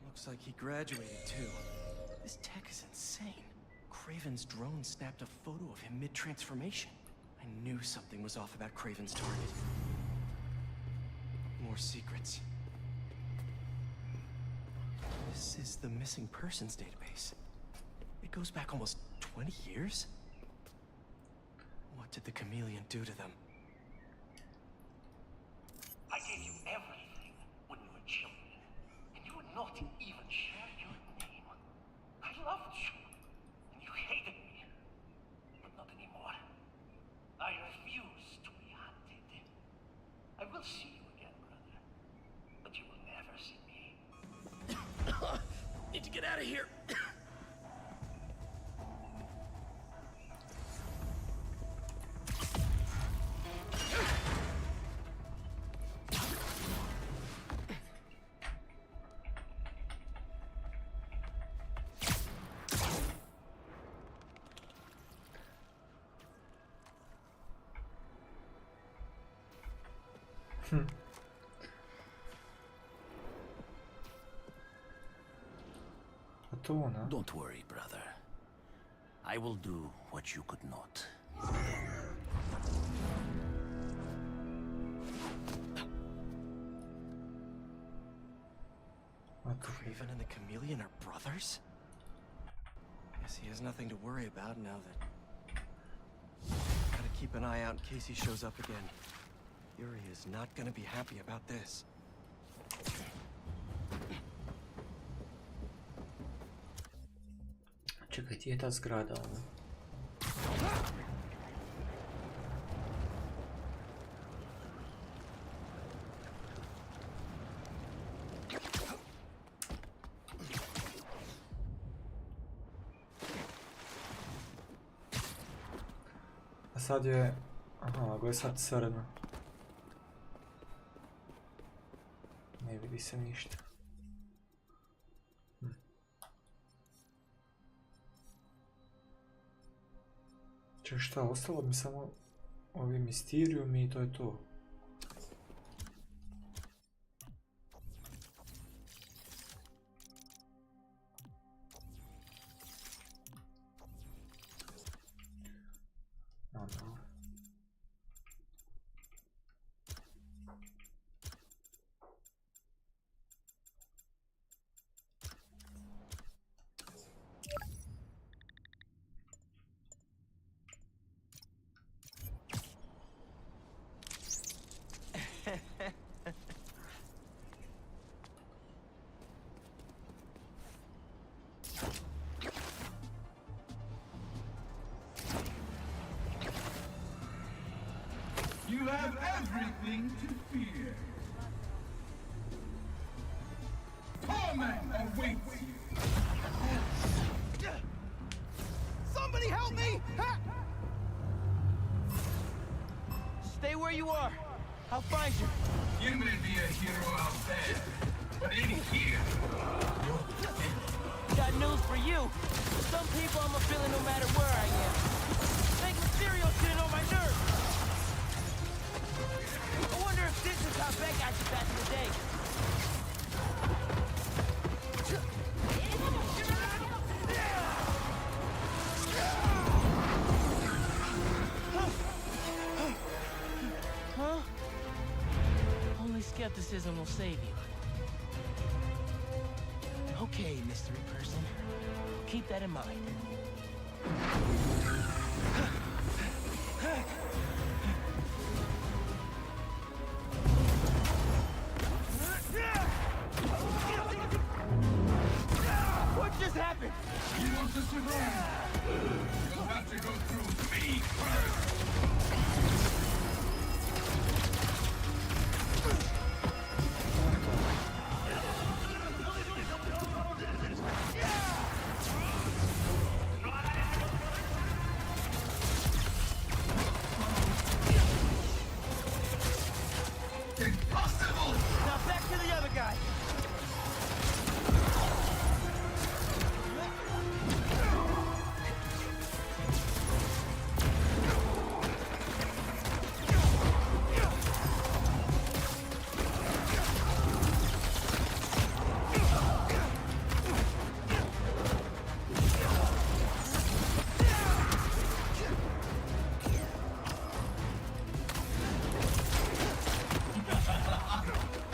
[SPEAKER 1] Looks like he graduated too. This tech is insane. Craven's drone snapped a photo of him mid-transformation. I knew something was off about Craven's target. More secrets. This is the missing persons database. It goes back almost 20 years? What did the chameleon do to them?
[SPEAKER 13] I gave you everything when you were children, and you would not even share your name. I loved you, and you hated me, but not anymore. I refuse to be hunted. I will see you again, brother, but you will never see me.
[SPEAKER 1] Need to get out of here.
[SPEAKER 3] A to ona.
[SPEAKER 15] Don't worry, brother. I will do what you could not.
[SPEAKER 1] Craven and the chameleon are brothers? Guess he has nothing to worry about now that... Gotta keep an eye out in case he shows up again. Yuri is not gonna be happy about this.
[SPEAKER 3] Čekaj, ti je ta zgrada, ono. A sad je... Aha, ovo je sad crno. Ne vidi se ništa. Čekaj, šta, ostalo mi samo ovi misterijumi i to je to.
[SPEAKER 9] You have everything to fear. Torment awaits you.
[SPEAKER 8] Somebody help me! Stay where you are. I'll find you.
[SPEAKER 9] You may be a hero out there, but in here, you're dead.
[SPEAKER 5] Got news for you. Some people I'm a feeling no matter where I am. Think Mysterio shit on my nerves. I wonder if this is how Beck acted back in the day. Huh? Only skepticism will save you. Okay, mystery person. Keep that in mind. What just happened?
[SPEAKER 9] You want to survive? You'll have to go through me first. Impossible!
[SPEAKER 5] Now back to the other guy.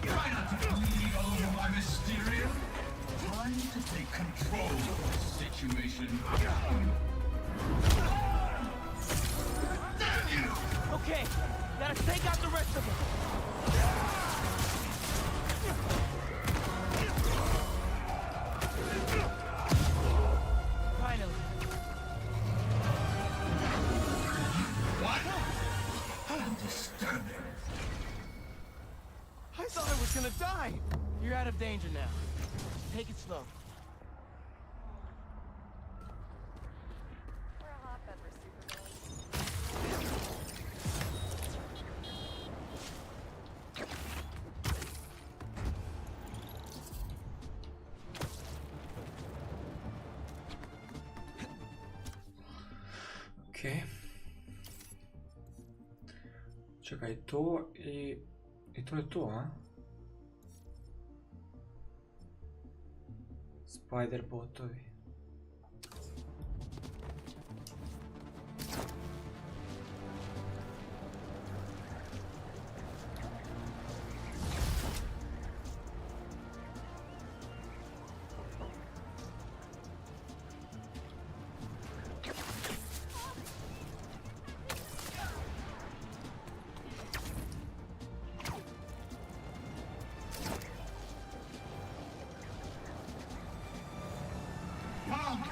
[SPEAKER 9] Try not to bleed all over my Mysterio. Trying to take control of the situation. Damn you!
[SPEAKER 5] Okay, gotta take out the rest of them. Finally.
[SPEAKER 9] What? Disturbing.
[SPEAKER 5] I thought I was gonna die. You're out of danger now. Take it slow.
[SPEAKER 3] Okej. Čekaj, to i to je to, a? Spider botovi.
[SPEAKER 9] Come,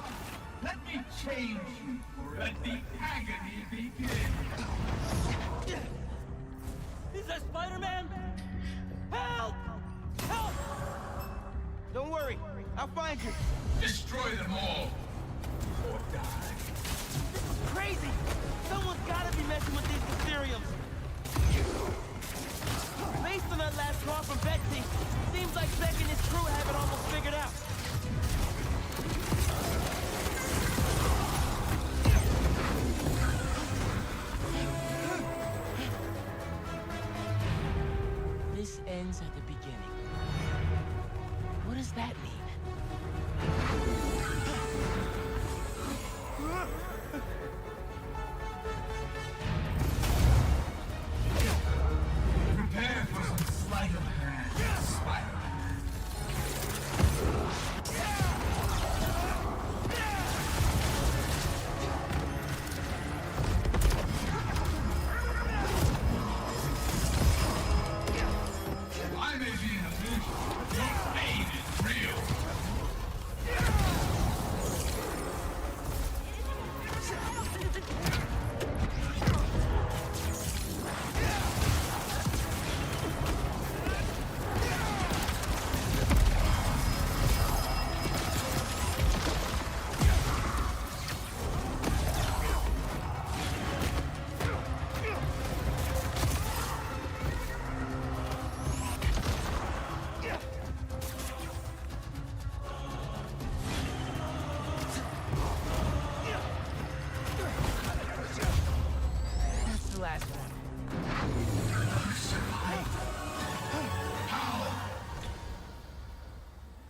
[SPEAKER 9] let me change you, or let the agony begin.
[SPEAKER 5] Is that Spider-Man? Help! Help! Don't worry, I'll find you.
[SPEAKER 9] Destroy them all, or die.
[SPEAKER 5] This is crazy! Someone's gotta be messing with these Mysteriums. Based on that last call from Betsy, seems like Beck and his crew have it almost figured out. This ends at the beginning. What does that mean?
[SPEAKER 9] Prepare for some sleight of hand, Spider-Man. I may be an illusion, but your pain is real.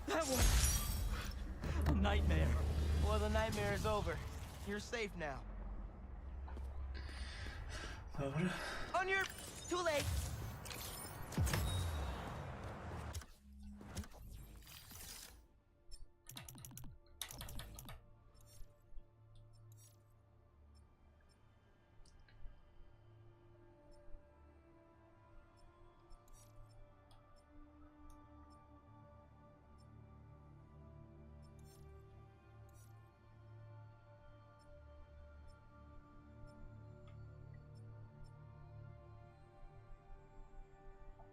[SPEAKER 8] That was a nightmare. Well, the nightmare is over. You're safe now.
[SPEAKER 3] Dobro.
[SPEAKER 8] On your... Too late.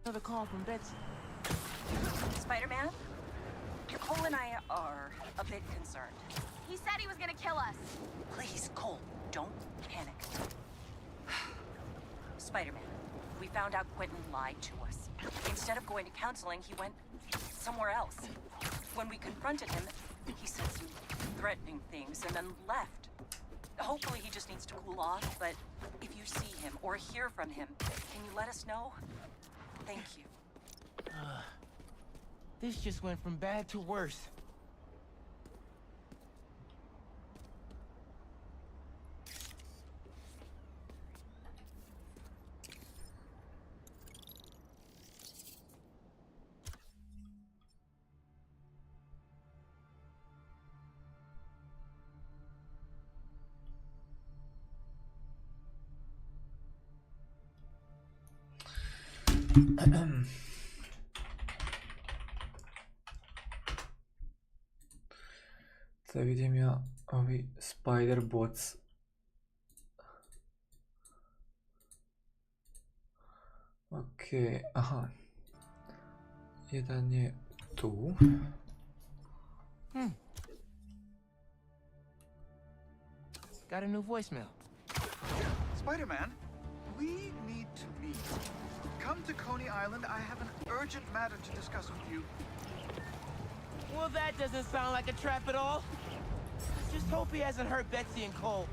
[SPEAKER 8] Another call from Betsy.
[SPEAKER 6] Spider-Man? Cole and I are a bit concerned.
[SPEAKER 10] He said he was gonna kill us.
[SPEAKER 6] Please, Cole, don't panic. Spider-Man, we found out Quentin lied to us. Instead of going to counseling, he went somewhere else. When we confronted him, he said some threatening things and then left. Hopefully he just needs to cool off, but if you see him or hear from him, can you let us know? Thank you.
[SPEAKER 5] This just went from bad to worse.
[SPEAKER 3] Sad vidim ja ovi spider bots. Ok, aha. Jedan je tu.
[SPEAKER 5] Got a new voicemail.
[SPEAKER 9] Spider-Man, we need to meet. Come to Coney Island. I have an urgent matter to discuss with you.
[SPEAKER 5] Well, that doesn't sound like a trap at all. Just hope he hasn't hurt Betsy and Cole.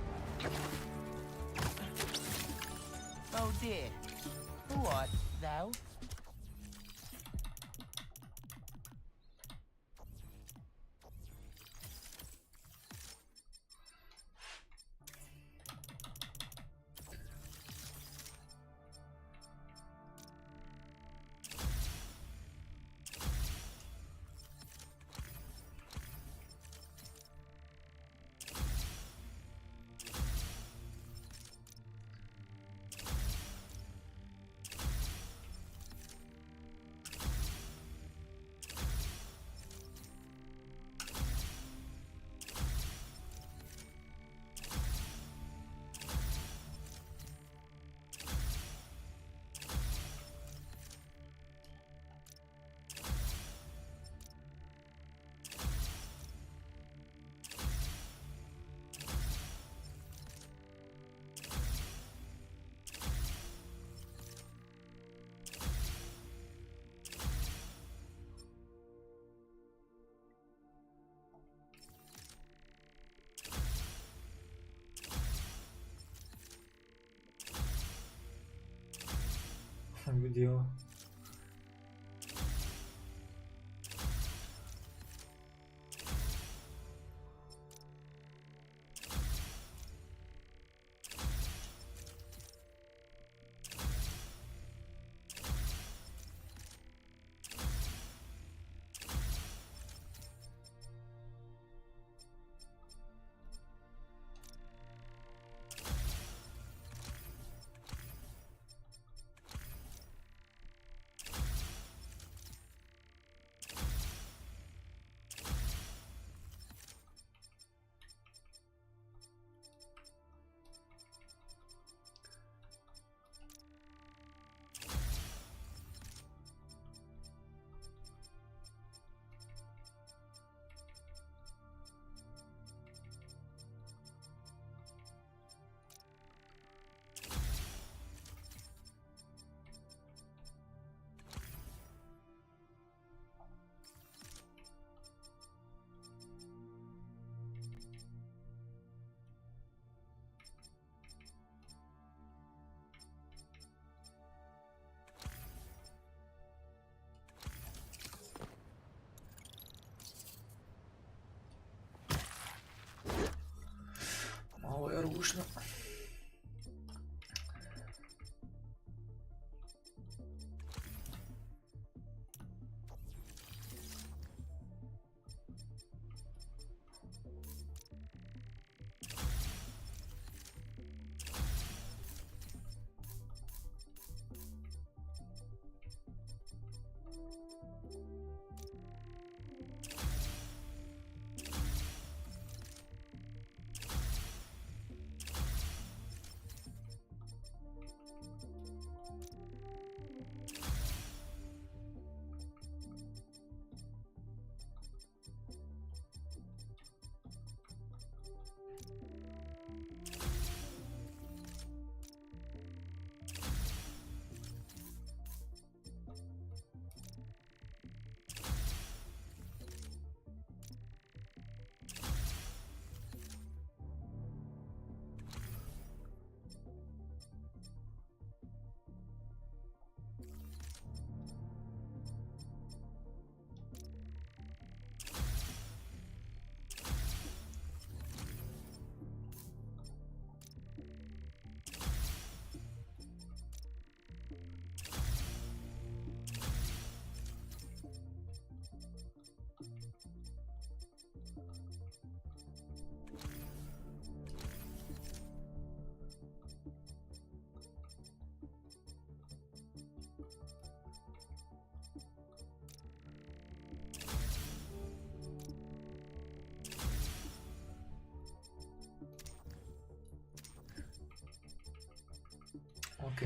[SPEAKER 5] Oh dear. Who art thou?
[SPEAKER 3] Vidio.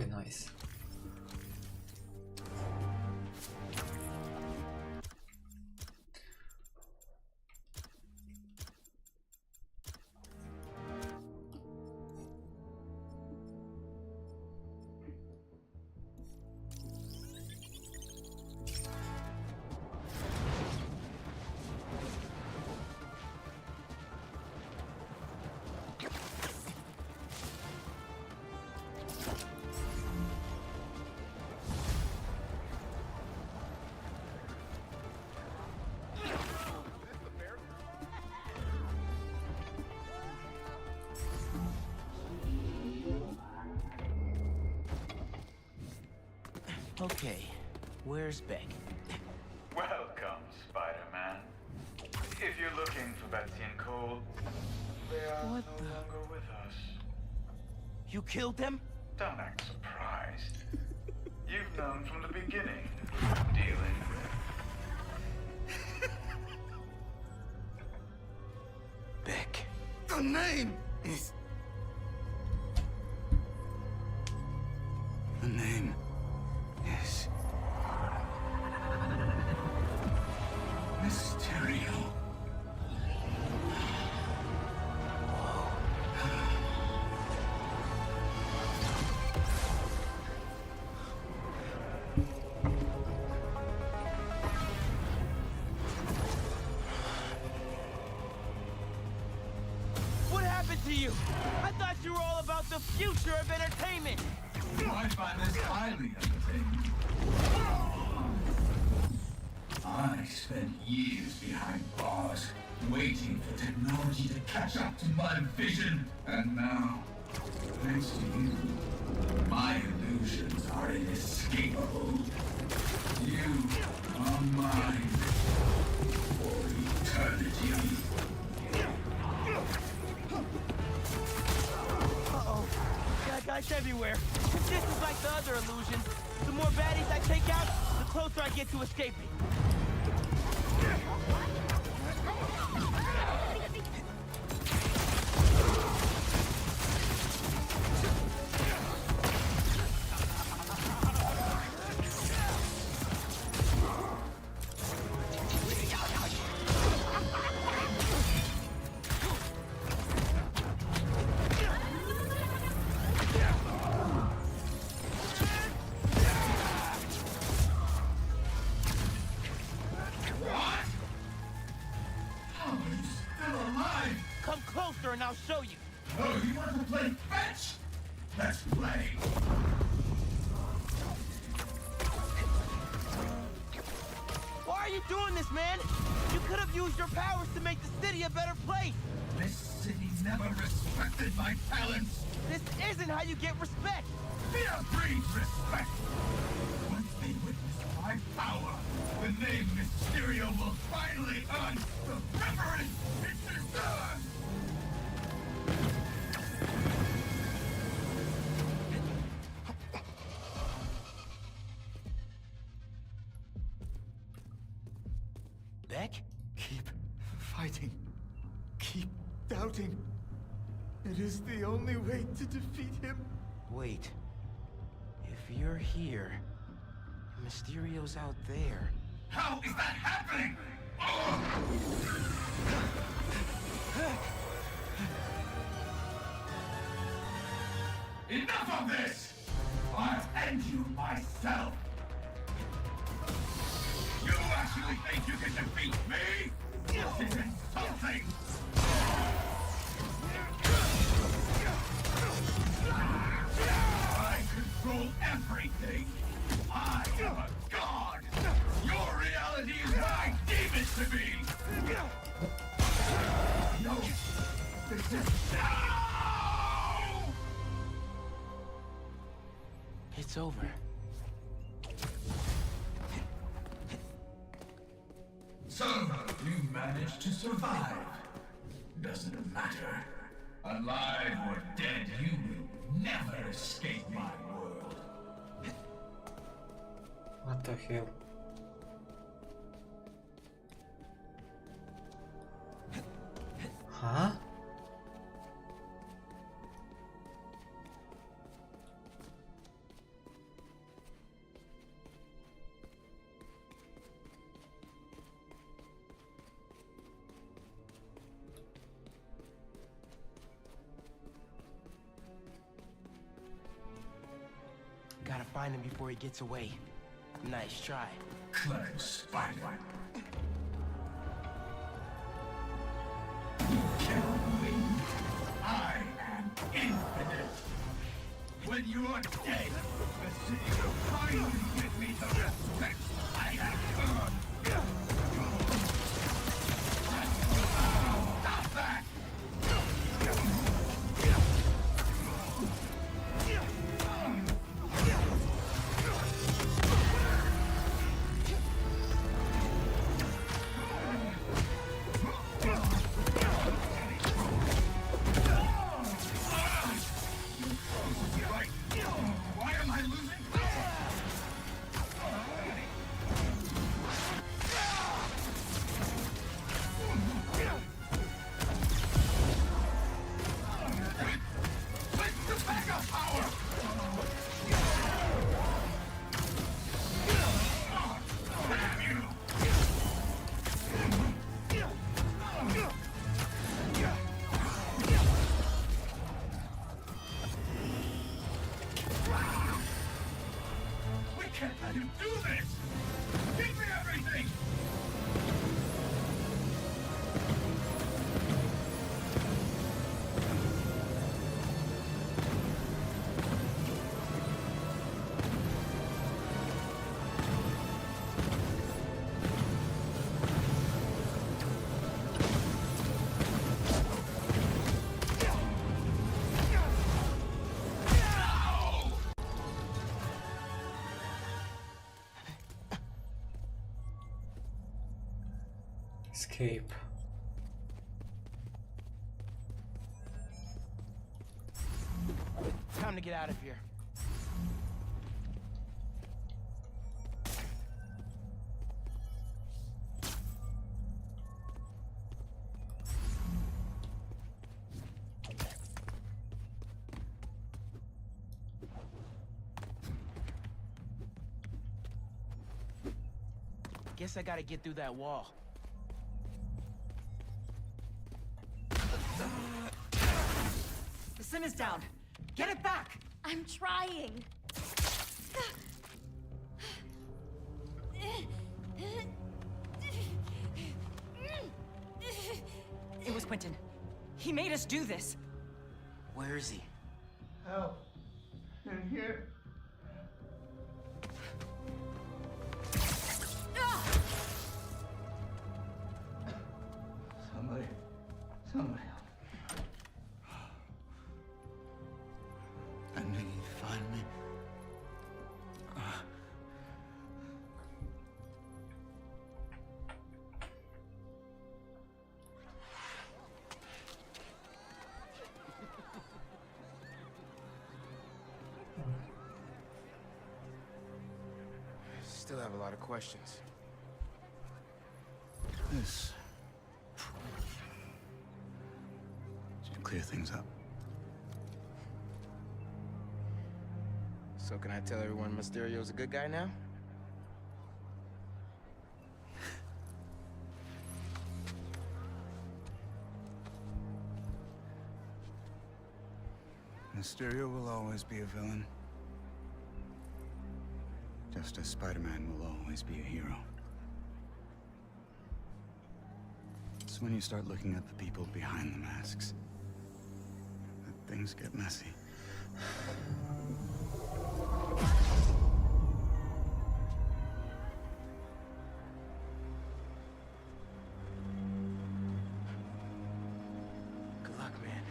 [SPEAKER 3] Okay, nice.
[SPEAKER 5] Okay, where's Beck?
[SPEAKER 16] Welcome, Spider-Man. If you're looking for Betsy and Cole, they are no longer with us.
[SPEAKER 5] You killed them?
[SPEAKER 16] Don't act surprised. You've known from the beginning, dealing with
[SPEAKER 5] Beck.
[SPEAKER 8] The name is... The name is...
[SPEAKER 9] Mysterio.
[SPEAKER 5] What happened to you? I thought you were all about the future of entertainment.
[SPEAKER 9] I find this highly entertaining. I spent years behind bars, waiting for technology to catch up to my vision. And now, thanks to you, my illusions are inescapable. You are mine for eternity.
[SPEAKER 5] Uh-oh. Got guys everywhere. If this is like the other illusions, the more baddies I take out, the closer I get to escaping. Come closer and I'll show you.
[SPEAKER 9] Oh, you want to play fetch? Let's play.
[SPEAKER 5] Why are you doing this, man? You could have used your powers to make the city a better place.
[SPEAKER 9] This city never respected my talents.
[SPEAKER 5] This isn't how you get respect.
[SPEAKER 9] Fear breeds respect. Once they witness my power, the name Mysterio will finally earn the reverence it deserves.
[SPEAKER 5] Beck?
[SPEAKER 8] Keep fighting. Keep doubting. It is the only way to defeat him.
[SPEAKER 5] Wait. If you're here, Mysterio's out there.
[SPEAKER 9] How is that happening? Enough of this! I'll end you myself! You actually think you can defeat me? This is insulting! I control everything! I am a god! Your reality is what I deem it to be! No! This is... No!
[SPEAKER 5] It's over.
[SPEAKER 9] So, you managed to survive. Doesn't matter. Alive or dead, you will never escape my world.
[SPEAKER 3] What the hell? Huh?
[SPEAKER 5] find him before he gets away. Nice try.
[SPEAKER 9] Clever spider. You cannot win. I am infinite. When you are dead, the city will finally give me the respect I have earned. Stop that! Why am I losing? With the backup power! Damn you! We can't let him do this! Give me everything!
[SPEAKER 3] Escape.
[SPEAKER 5] Time to get out of here. Guess I gotta get through that wall.
[SPEAKER 6] The sim is down. Get it back!
[SPEAKER 11] I'm trying.
[SPEAKER 6] It was Quentin. He made us do this.
[SPEAKER 5] Where is he?
[SPEAKER 9] Help! In here. Somebody. I knew you'd find me.
[SPEAKER 5] Still have a lot of questions.
[SPEAKER 9] This should clear things up.
[SPEAKER 5] So can I tell everyone Mysterio's a good guy now?
[SPEAKER 9] Mysterio will always be a villain. Just as Spider-Man will always be a hero. It's when you start looking at the people behind the masks that things get messy.
[SPEAKER 5] Good luck, man.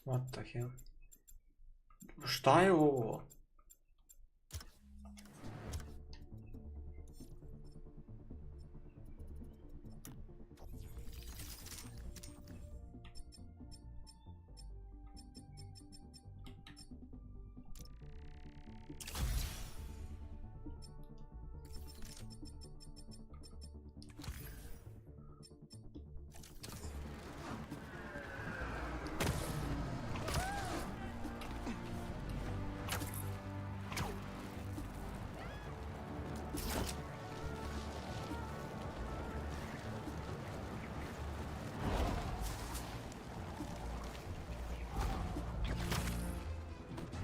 [SPEAKER 3] What the hell? Šta je ovo?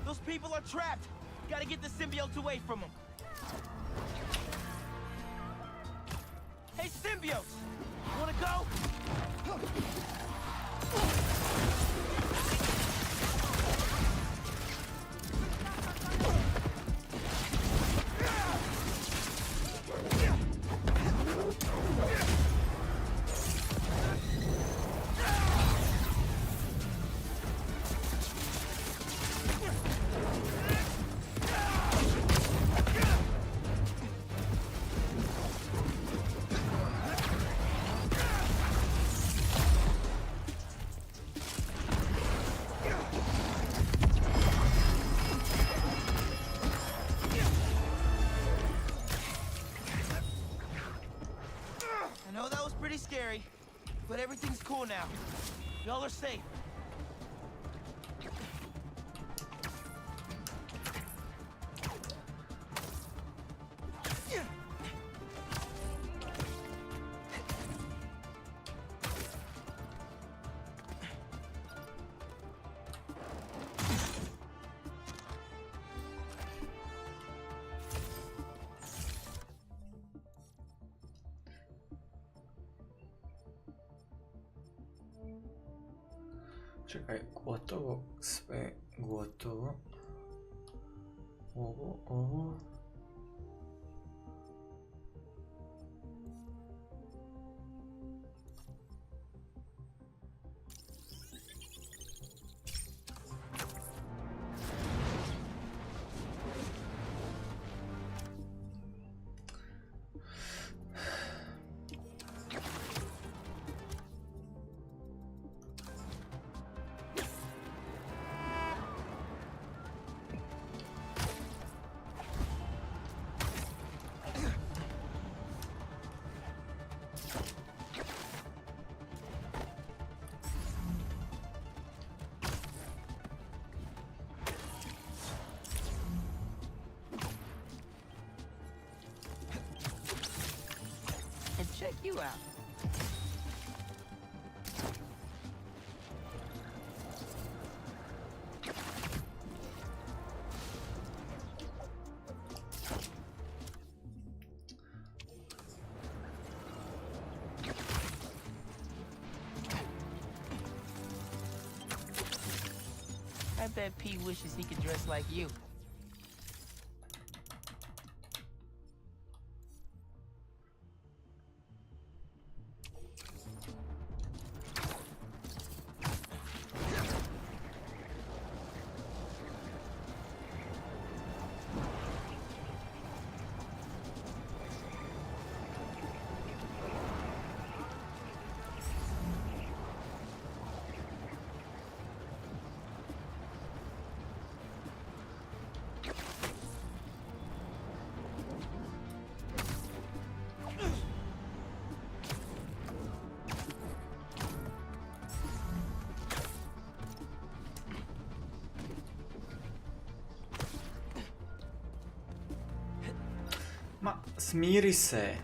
[SPEAKER 5] Those people are trapped. Gotta get the symbiotes away from them. Hey, symbiotes! Wanna go? I know that was pretty scary, but everything's cool now. Y'all are safe.
[SPEAKER 3] Čekaj, gotovo, sve gotovo. Ovo.
[SPEAKER 5] Check you out. I bet Pete wishes he could dress like you.
[SPEAKER 3] Ma, smiri se.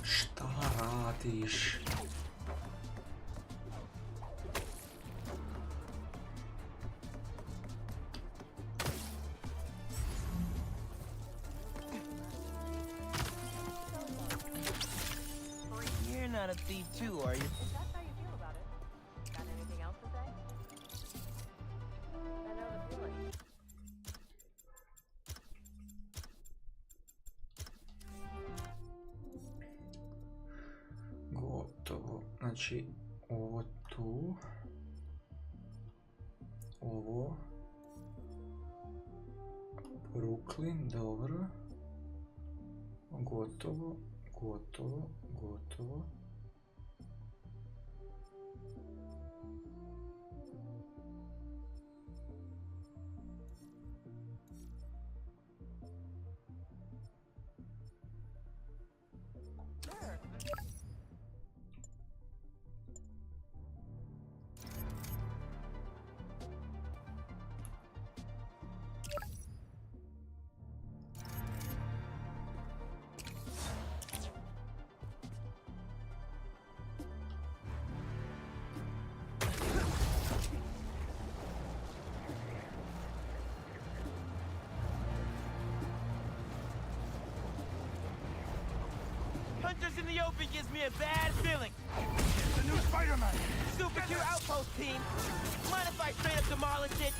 [SPEAKER 3] Šta radiš?
[SPEAKER 5] You're not a thief too, are you?
[SPEAKER 2] If that's how you feel about it, got anything else to say? I know the feeling.
[SPEAKER 3] Znači, ovo tu. Ovo. Brooklyn, dobro. Gotovo, gotovo, gotovo.
[SPEAKER 5] Hunters in the open gives me a bad feeling.
[SPEAKER 8] It's the new Spider-Man.
[SPEAKER 5] Super Q outpost team. Mind if I straight up demolish it?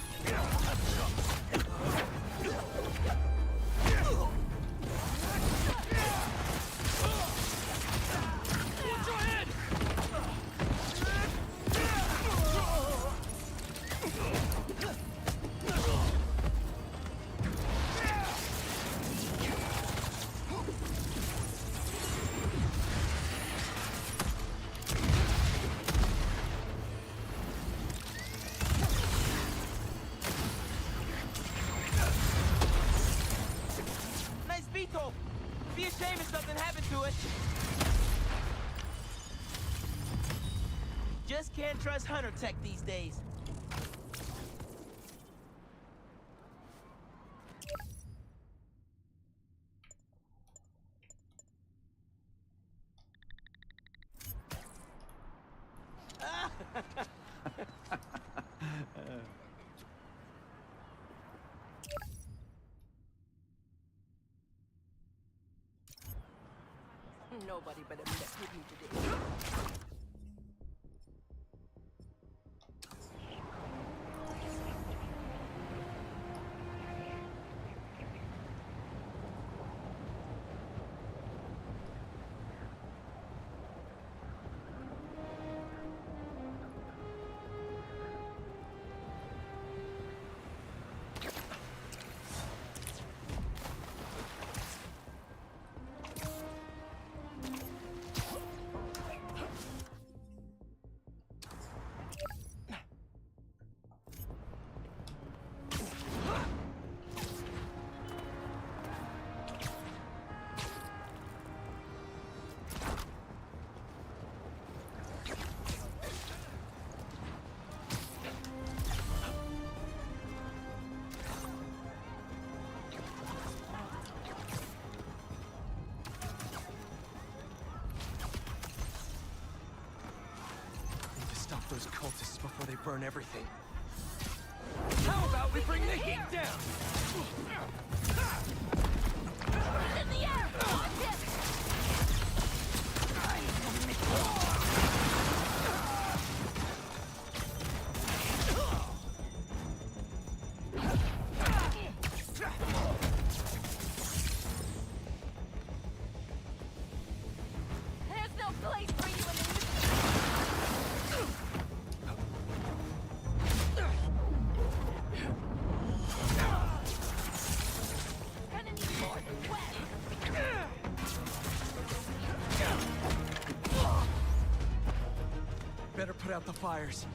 [SPEAKER 8] Watch your head!
[SPEAKER 5] Nice beetle. Be a shame if something happened to it. Just can't trust Hunter Tech these days.
[SPEAKER 11] Nobody better mess with you today.
[SPEAKER 1] Stop those cultists before they burn everything.
[SPEAKER 8] How about we bring the heat down?
[SPEAKER 11] In the air! Watch it! There's no place for you in the gonna need more than wet.
[SPEAKER 1] Better put out the fires.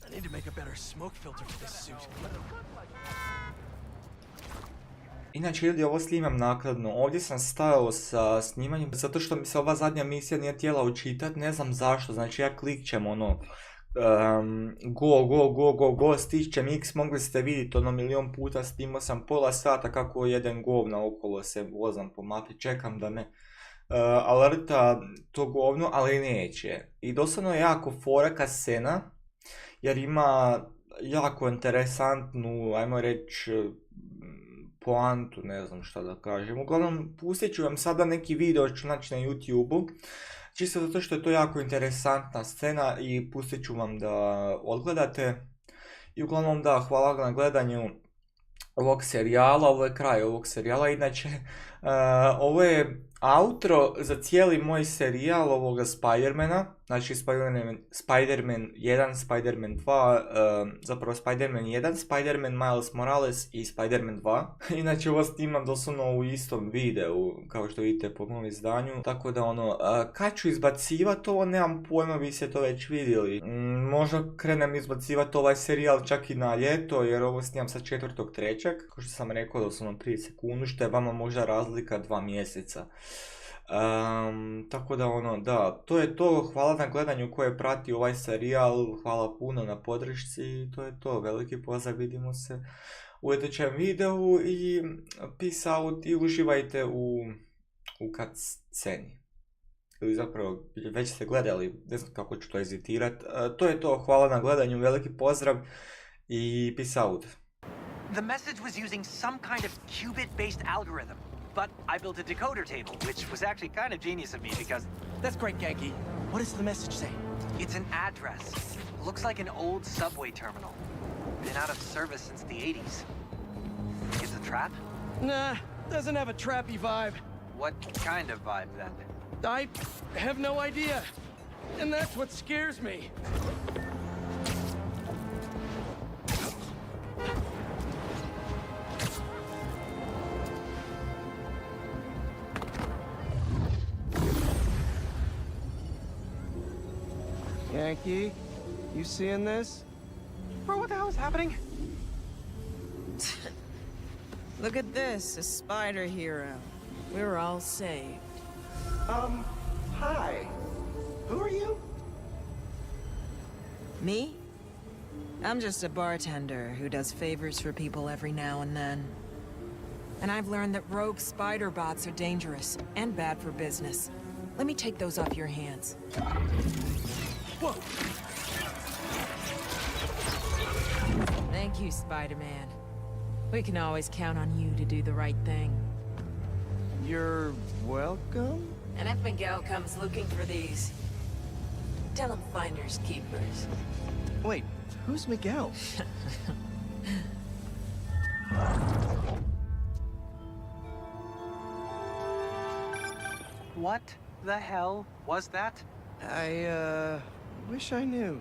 [SPEAKER 1] I need to make a better smoke filter for this suit.
[SPEAKER 3] Inače, ljudi, ovo snimam naknadno. Ovdje sam stajao sa snimanjem zato što mi se ova zadnja misija nije htjela učitat, ne znam zašto. Znači, ja klikćem ono go, stišćem X, mogli ste vidjeti ono milion puta, snimao sam pola sata kako jedan govna okolo se vozam po mapi, čekam da me alerta to govno, ali neće. I doslovno je jako foraka scena, jer ima jako interesantnu, ajmo reći, poantu, ne znam šta da kažem. Uglavnom, pustit ću vam sada neki video, ću naći na YouTube-u, čisto zato što je to jako interesantna scena i pustit ću vam da odgledate. I uglavnom da, hvala na gledanju. ovog serijala, ovo je kraj ovog serijala, inače ovo je outro za cijeli moj serijal ovoga Spider-mana, znači Spider-Man 1, Spider-Man 2, zapravo Spider-Man 1, Spider-Man Miles Morales i Spider-Man 2. Inače ovo snimam doslovno u istom videu, kao što vidite po mom izdanju, tako da ono, kad ću izbacivati ovo, nemam pojma, vi ste to već vidjeli. Možda krenem izbacivati ovaj serijal čak i na ljeto, jer ovo snimam sa 4.3. Kao što sam rekao, doslovno 30 sekundi, što je vama možda razlika 2 mjeseca. Tako da ono, da, to je to, hvala na gledanju koje prati ovaj serijal, hvala puno na podršci i to je to, veliki pozdrav, vidimo se u idućem videu i peace out i uživajte u cutsceni. Ili zapravo, već ste gledali, ne znam kako ću to editirat, to je to, hvala na gledanju, veliki pozdrav i peace out.
[SPEAKER 17] The message was using some kind of qubit-based algorithm. But I built a decoder table, which was actually kind of genius of me because...
[SPEAKER 8] That's great, Genki. What does the message say?
[SPEAKER 17] It's an address. Looks like an old subway terminal. Been out of service since the 80s. It's a trap?
[SPEAKER 8] Nah, doesn't have a trappy vibe.
[SPEAKER 17] What kind of vibe, then?
[SPEAKER 8] I have no idea. And that's what scares me. Yankee, you seeing this?
[SPEAKER 17] Bro, what the hell is happening?
[SPEAKER 18] Look at this, a spider hero. We're all saved.
[SPEAKER 12] Hi. Who are you?
[SPEAKER 18] Me? I'm just a bartender who does favors for people every now and then. And I've learned that rogue spider bots are dangerous and bad for business. Let me take those off your hands.
[SPEAKER 8] Whoa!
[SPEAKER 18] Thank you, Spider-Man. We can always count on you to do the right thing.
[SPEAKER 8] You're welcome?
[SPEAKER 18] And if Miguel comes looking for these, tell him finders keepers.
[SPEAKER 8] Wait, who's Miguel?
[SPEAKER 17] What the hell was that?
[SPEAKER 8] I, wish I knew.